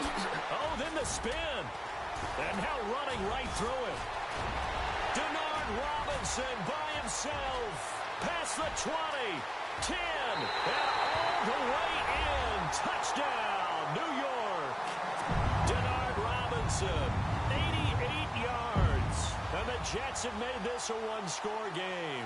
Oh, then the spin. And now running right through it. Denard Robinson by himself. Past the 20, 10, and all the way in. Touchdown, New York. Denard Robinson, 88 yards. And the Jets have made this a one-score game.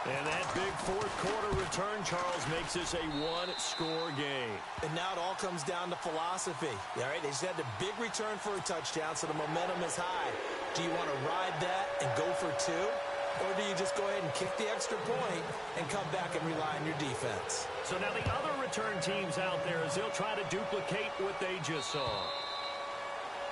And that big fourth quarter return, Charles, makes this a one-score game. And now it all comes down to philosophy. All right, they just had the big return for a touchdown, so the momentum is high. Do you want to ride that and go for two? Or do you just go ahead and kick the extra point and come back and rely on your defense? So now the other return teams out there, as they'll try to duplicate what they just saw.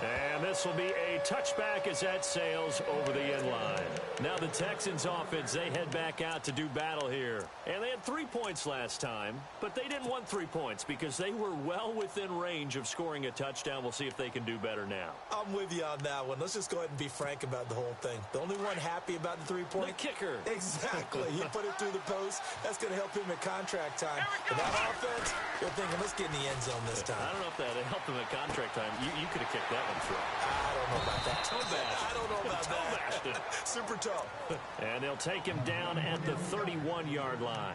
And this will be a touchback as that sails over the end line. Now the Texans offense, they head back out to do battle here. And they had 3 points last time, but they didn't want 3 points because they were well within range of scoring a touchdown. We'll see if they can do better now. I'm with you on that one. Let's just go ahead and be frank about the whole thing. The only one happy about the 3-point? The kicker. Exactly. He put it through the post. That's going to help him at contract time. But that offense, they're thinking, let's get in the end zone this time. I don't know if that helped him at contract time. You could have kicked that one through. I don't know about that. I don't know about that. Super tough. And they'll take him down at the 31-yard line.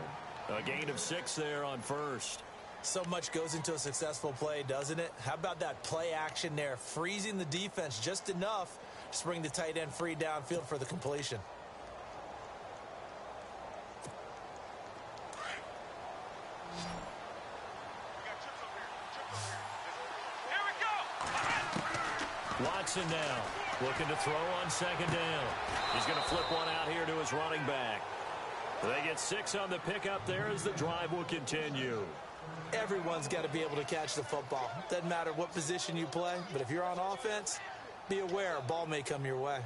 A gain of 6 there on first. So much goes into a successful play, doesn't it? How about that play action there? Freezing the defense just enough to bring the tight end free downfield for the completion. Watson now looking to throw on second down. He's going to flip one out here to his running back. They get 6 on the pickup there as the drive will continue. Everyone's got to be able to catch the football. Doesn't matter what position you play, but if you're on offense, be aware a ball may come your way.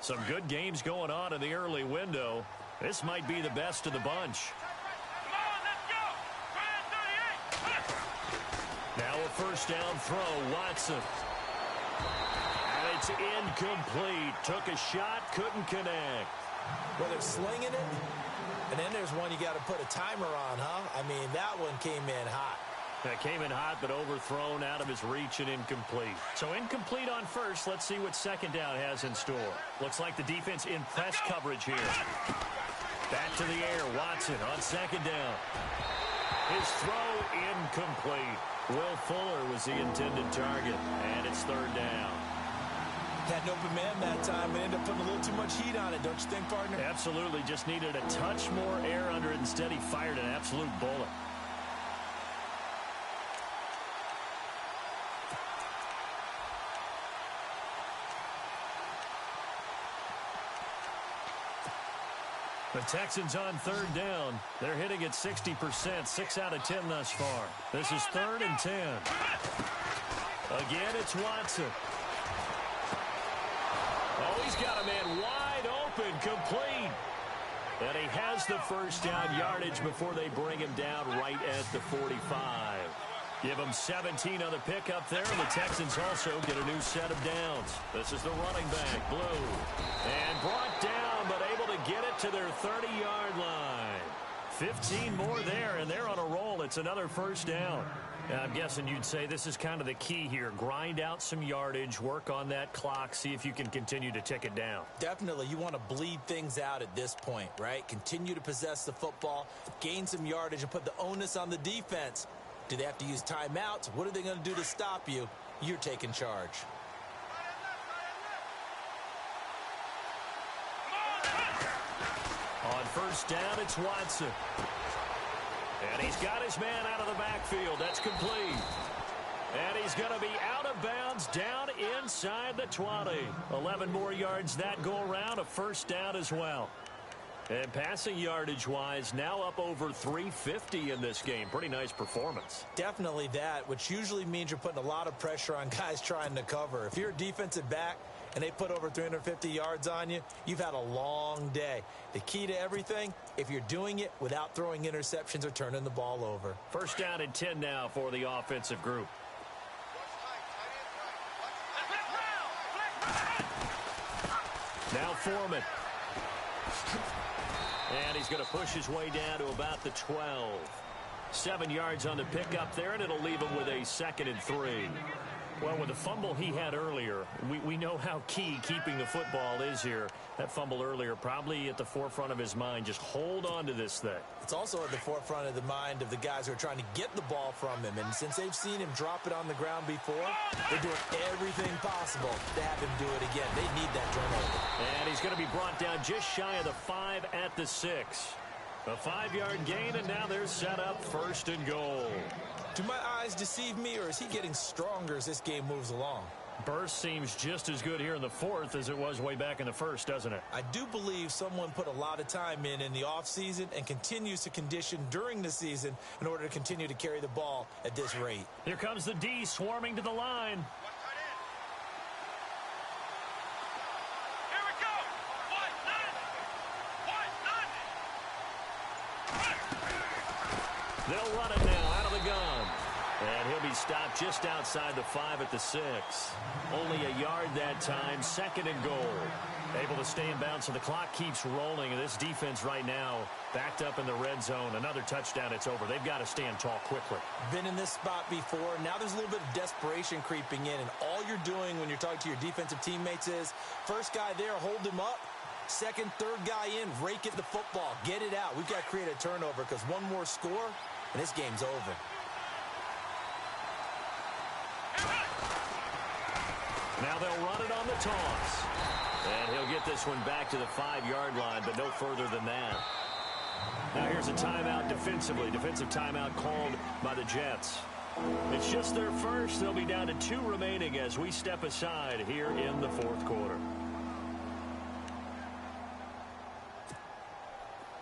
Some good games going on in the early window. This might be the best of the bunch. Now a first down throw, Watson. And it's incomplete. Took a shot, couldn't connect. Well, they're slinging it, and then there's one you got to put a timer on, huh? I mean, that one came in hot. That came in hot, but overthrown, out of his reach, and incomplete. So incomplete on first. Let's see what second down has in store. Looks like the defense in press coverage here. Back to the air, Watson on second down. His throw incomplete. Will Fuller was the intended target, and it's third down. Had an open man that time and ended up putting a little too much heat on it, don't you think, partner? Absolutely. Just needed a touch more air under it. Instead, he fired an absolute bullet. The Texans on third down. They're hitting at 60%, 6 out of 10 thus far. This is 3rd and 10. Again, it's Watson. Oh, he's got a man wide open, complete. And he has the first down yardage before they bring him down right at the 45. Give him 17 on the pickup there, and the Texans also get a new set of downs. This is the running back, Blue. And brought down, but able to get it to their 30-yard line. 15 more there, and they're on a roll. It's another first down. I'm guessing you'd say this is kind of the key here. Grind out some yardage, work on that clock, see if you can continue to tick it down. Definitely. You want to bleed things out at this point, right? Continue to possess the football, gain some yardage, and put the onus on the defense. Do they have to use timeouts? What are they going to do to stop you? You're taking charge. On first down, it's Watson. And he's got his man out of the backfield. That's complete. And he's going to be out of bounds down inside the 20. 11 more yards that go around, a first down as well. And passing yardage-wise, now up over 350 in this game. Pretty nice performance. Definitely that, which usually means you're putting a lot of pressure on guys trying to cover. If you're a defensive back and they put over 350 yards on you, you've had a long day. The key to everything, if you're doing it without throwing interceptions or turning the ball over. First down and 10 now for the offensive group. Now Foreman. And he's going to push his way down to about the 12. 7 yards on the pickup there, and it'll leave him with a 2nd and 3. Well, with the fumble he had earlier, we know how key keeping the football is here. That fumble earlier probably at the forefront of his mind. Just hold on to this thing. It's also at the forefront of the mind of the guys who are trying to get the ball from him. And since they've seen him drop it on the ground before, they're doing everything possible to have him do it again. They need that turnover. And he's going to be brought down just shy of the 5 at the 6. A 5-yard gain, and now they're set up 1st and goal. Do my eyes deceive me, or is he getting stronger as this game moves along? Burst seems just as good here in the 4th as it was way back in the 1st, doesn't it? I do believe someone put a lot of time in the offseason and continues to condition during the season in order to continue to carry the ball at this rate. Here comes the D swarming to the line. Here we go. They'll run it now out of the gun. And he'll be stopped just outside the 5 at the 6. Only a yard that time, 2nd and goal. Able to stay in bounds, so the clock keeps rolling. And this defense right now backed up in the red zone. Another touchdown, it's over. They've got to stand tall quickly. Been in this spot before. Now there's a little bit of desperation creeping in. And all you're doing when you're talking to your defensive teammates is, first guy there, hold him up. Second, third guy in, rake at the football. Get it out. We've got to create a turnover because one more score, and this game's over. Now they'll run it on the toss. And he'll get this one back to the 5-yard line, but no further than that. Now here's a timeout defensively. Defensive timeout called by the Jets. It's just their first. They'll be down to 2 remaining as we step aside here in the 4th quarter.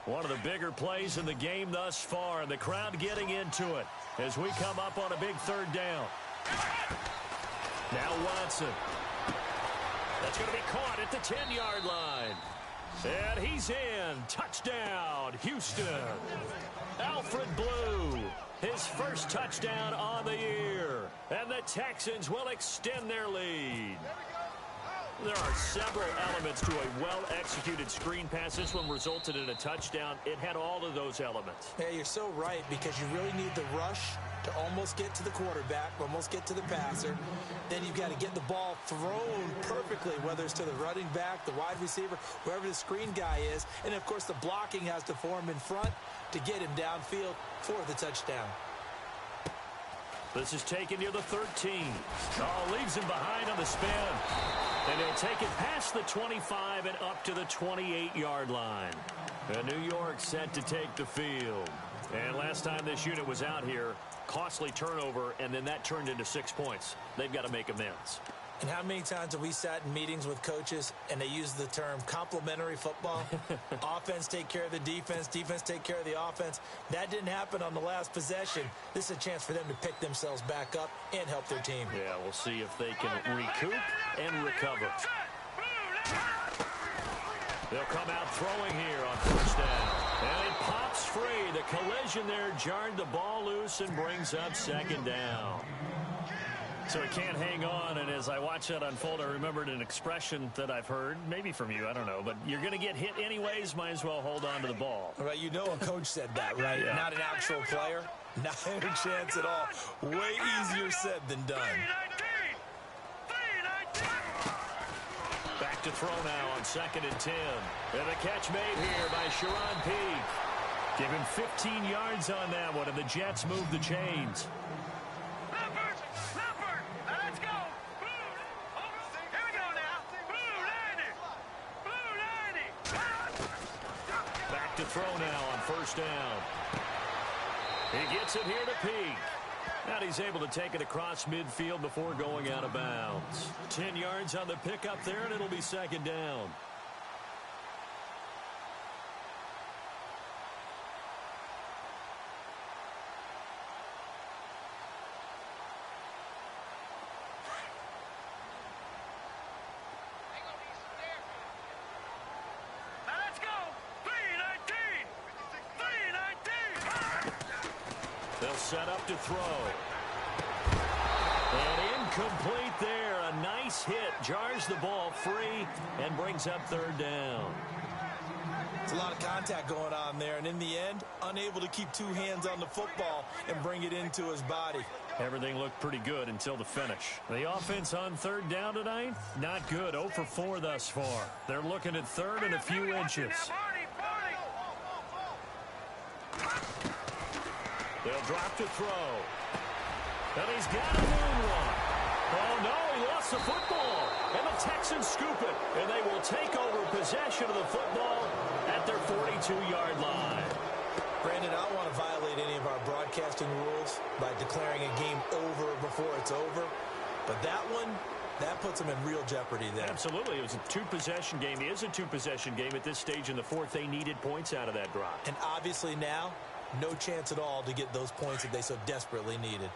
One of the bigger plays in the game thus far, and the crowd getting into it as we come up on a big 3rd down. Now Watson. That's going to be caught at the 10-yard line. And he's in. Touchdown, Houston. Alfred Blue, his first touchdown on the year. And the Texans will extend their lead. There are several elements to a well-executed screen pass. This one resulted in a touchdown. It had all of those elements. Yeah, you're so right, because you really need the rush to almost get to the quarterback, almost get to the passer. Then you've got to get the ball thrown perfectly, whether it's to the running back, the wide receiver, wherever the screen guy is. And, of course, the blocking has to form in front to get him downfield for the touchdown. This is taken near the 13. Oh, leaves him behind on the spin. And he'll take it past the 25 and up to the 28-yard line. And New York set to take the field. And last time this unit was out here, costly turnover, and then that turned into 6 points. They've got to make amends. And how many times have we sat in meetings with coaches and they use the term complementary football? Offense take care of the defense, defense take care of the offense. That didn't happen on the last possession. This is a chance for them to pick themselves back up and help their team. Yeah, we'll see if they can recoup and recover. They'll come out throwing here on first down. And it pops free. The collision there jarred the ball loose and brings up second down. So it can't hang on, and as I watch that unfold, I remembered an expression that I've heard, maybe from you, I don't know, but you're going to get hit anyways, might as well hold on to the ball. Right, you know a coach said that, right? Yeah. Not an actual player. Not a chance at all. Way easier said than done. Back to throw now on 2nd and 10. And the catch made here by Sharon Peake. Give him 15 yards on that one, and the Jets move the chains. To throw now on first down. He gets it here to Peake. And he's able to take it across midfield before going out of bounds. 10 yards on the pickup there, and it'll be second down. They'll set up to throw. And incomplete there. A nice hit. Jars the ball free and brings up third down. It's a lot of contact going on there, and in the end, unable to keep two hands on the football and bring it into his body. Everything looked pretty good until the finish. The offense on third down tonight, not good. 0 for 4 thus far. They're looking at third and a few inches. They'll drop to throw. And he's got a moonwalk. Oh, no, he lost the football. And the Texans scoop it. And they will take over possession of the football at their 42-yard line. Brandon, I don't want to violate any of our broadcasting rules by declaring a game over before it's over. But that one, that puts them in real jeopardy there. Absolutely. It was a two-possession game. It is a two-possession game at this stage in the fourth. They needed points out of that drop. And obviously now, no chance at all to get those points that they so desperately needed.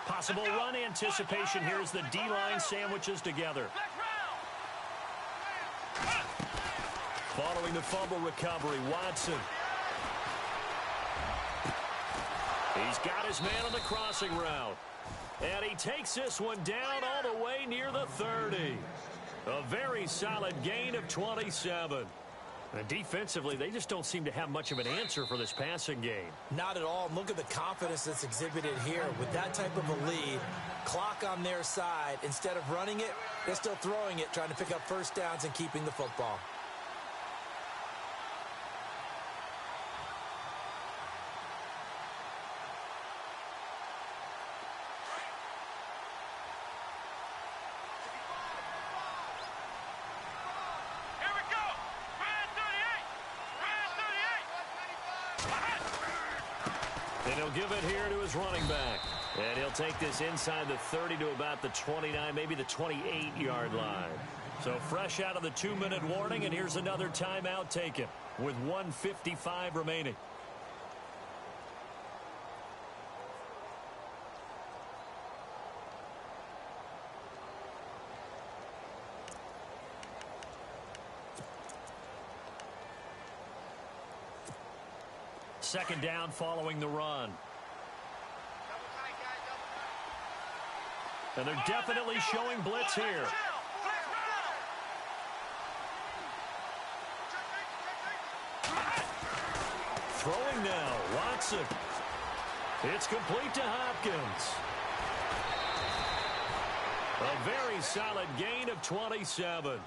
Possible run anticipation. Here's the D-line sandwiches together. Following the fumble recovery, Watson. He's got his man on the crossing route. And he takes this one down all the way near the 30. A very solid gain of 27. And defensively, they just don't seem to have much of an answer for this passing game. Not at all. And look at the confidence that's exhibited here. With that type of a lead, clock on their side, instead of running it, they're still throwing it, trying to pick up first downs and keeping the football. And he'll give it here to his running back. And he'll take this inside the 30 to about the 29, maybe the 28-yard line. So fresh out of the 2-minute warning, and here's another timeout taken with 1:55 remaining. Second down following the run. And they're definitely showing blitz here. Throwing now, Watson. It's complete to Hopkins. A very solid gain of 27.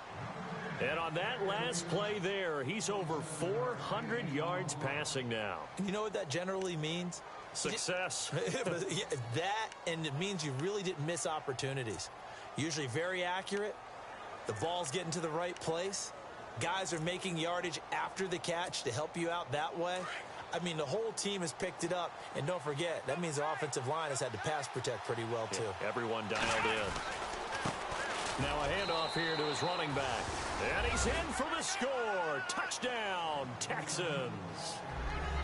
And on that last play there, he's over 400 yards passing now. You know what that generally means? Success. That, and it means you really didn't miss opportunities. Usually very accurate. The ball's getting to the right place. Guys are making yardage after the catch to help you out that way. I mean, the whole team has picked it up. And don't forget, that means the offensive line has had to pass protect pretty well, too. Yeah, everyone dialed in. Now a handoff here to his running back. And he's in for the score. Touchdown, Texans.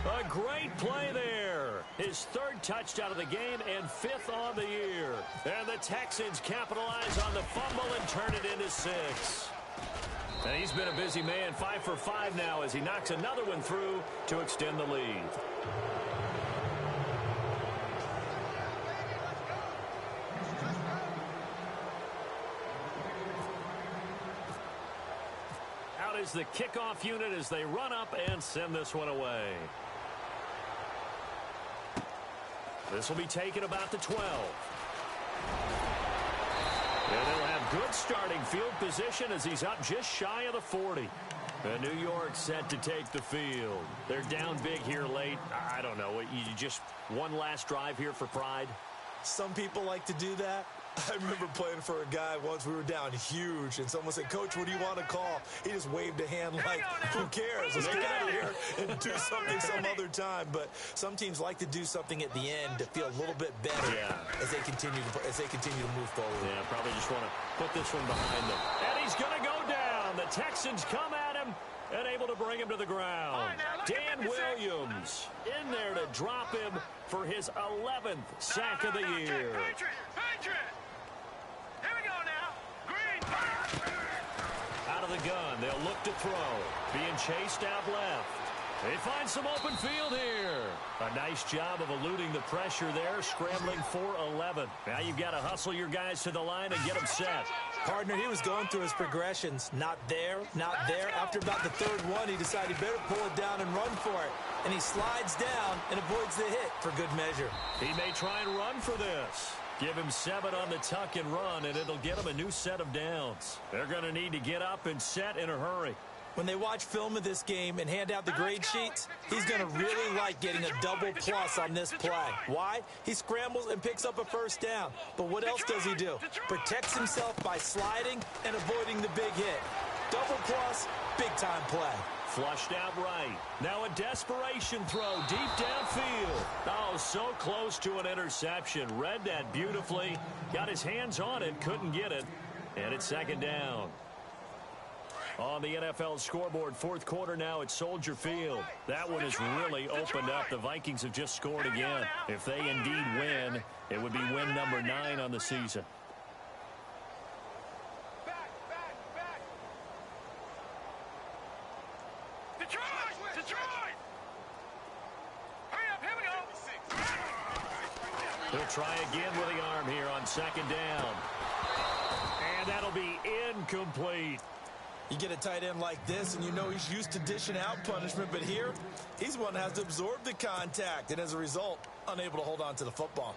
A great play there. His third touchdown of the game and 5th on the year. And the Texans capitalize on the fumble and turn it into 6. And he's been a busy man, 5 for 5 now as he knocks another one through to extend the lead. Out is the kickoff unit as they run up and send this one away. This will be taken about the 12. And they'll have good starting field position as he's up just shy of the 40. And New York set to take the field. They're down big here late. I don't know. You just one last drive here for pride? Some people like to do that. I remember playing for a guy once. We were down huge, and someone said, "Coach, what do you want to call?" He just waved a hand like, "Who cares? Let's get out of here and do something some other time." But some teams like to do something at the end to feel a little bit better as they continue to move forward. Yeah, probably just want to put this one behind them. And he's going to go down. The Texans come at him and able to bring him to the ground. Dan Williams in there to drop him for his 11th sack of the year. Out of the gun, they'll look to throw. Being chased out left. They find some open field here. A nice job of eluding the pressure there, scrambling for 11. Now you've got to hustle your guys to the line and get them set. Partner, he was going through his progressions. Not there, not there. After about the third one, he decided he better pull it down and run for it. And he slides down and avoids the hit for good measure. He may try and run for this. Give him 7 on the tuck and run, and it'll get him a new set of downs. They're going to need to get up and set in a hurry. When they watch film of this game and hand out the grade sheets, he's going to really like getting a double plus on this play. Why? He scrambles and picks up a first down. But what else does he do? Protects himself by sliding and avoiding the big hit. Double plus, big-time play. Flushed out right. Now a desperation throw deep downfield. Oh, so close to an interception. Read that beautifully. Got his hands on it, couldn't get it. And it's second down. On the NFL scoreboard, fourth quarter now at Soldier Field. That one has really opened up. The Vikings have just scored again. If they indeed win, it would be win number 9 on the season. He'll try again with the arm here on second down. And that'll be incomplete. You get a tight end like this, and you know he's used to dishing out punishment, but here, he's one that has to absorb the contact, and as a result, unable to hold on to the football.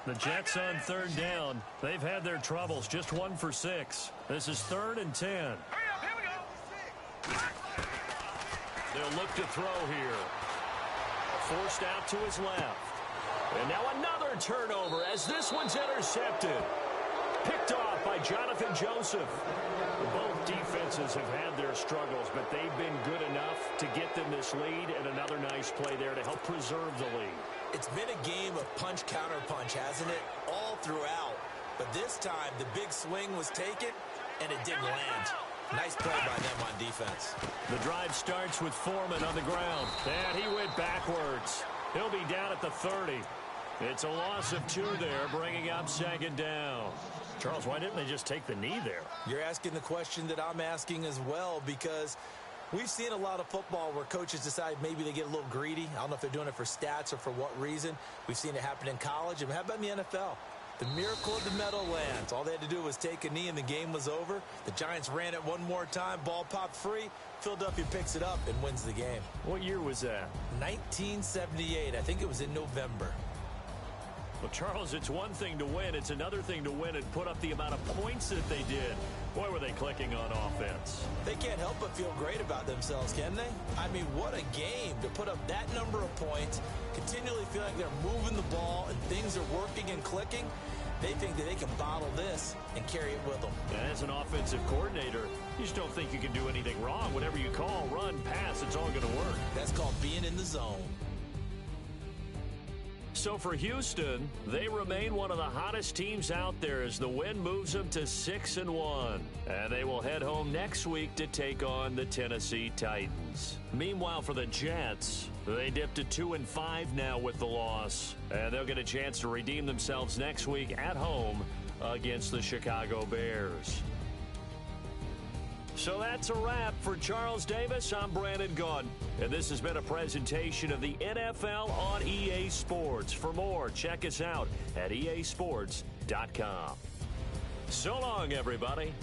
The Jets on third down. They've had their troubles, just 1 for 6. This is 3rd and 10. They'll look to throw here. Forced out to his left. And now another turnover as this one's intercepted. Picked off by Jonathan Joseph. Both defenses have had their struggles, but they've been good enough to get them this lead, and another nice play there to help preserve the lead. It's been a game of punch-counter-punch, hasn't it? All throughout. But this time, the big swing was taken, and it didn't land. Nice play by them on defense. The drive starts with Foreman on the ground. And he went backwards. He'll be down at the 30. It's a loss of 2 there, bringing up second down. Charles, why didn't they just take the knee there? You're asking the question that I'm asking as well, because we've seen a lot of football where coaches decide maybe they get a little greedy. I don't know if they're doing it for stats or for what reason. We've seen it happen in college. And how about in the NFL? The miracle of the Meadowlands. All they had to do was take a knee and the game was over. The Giants ran it one more time. Ball popped free. Philadelphia picks it up and wins the game. What year was that? 1978. I think it was in November. Well, Charles, it's one thing to win. It's another thing to win and put up the amount of points that they did. Boy, were they clicking on offense. They can't help but feel great about themselves, can they? I mean, what a game to put up that number of points, continually feel like they're moving the ball and things are working and clicking. They think that they can bottle this and carry it with them. As an offensive coordinator, you just don't think you can do anything wrong. Whatever you call, run, pass, it's all going to work. That's called being in the zone. So for Houston, they remain one of the hottest teams out there as the win moves them to 6-1. And they will head home next week to take on the Tennessee Titans. Meanwhile, for the Jets, they dipped to 2-5 now with the loss. And they'll get a chance to redeem themselves next week at home against the Chicago Bears. So that's a wrap. For Charles Davis, I'm Brandon Gaudin. And this has been a presentation of the NFL on EA Sports. For more, check us out at easports.com. So long, everybody.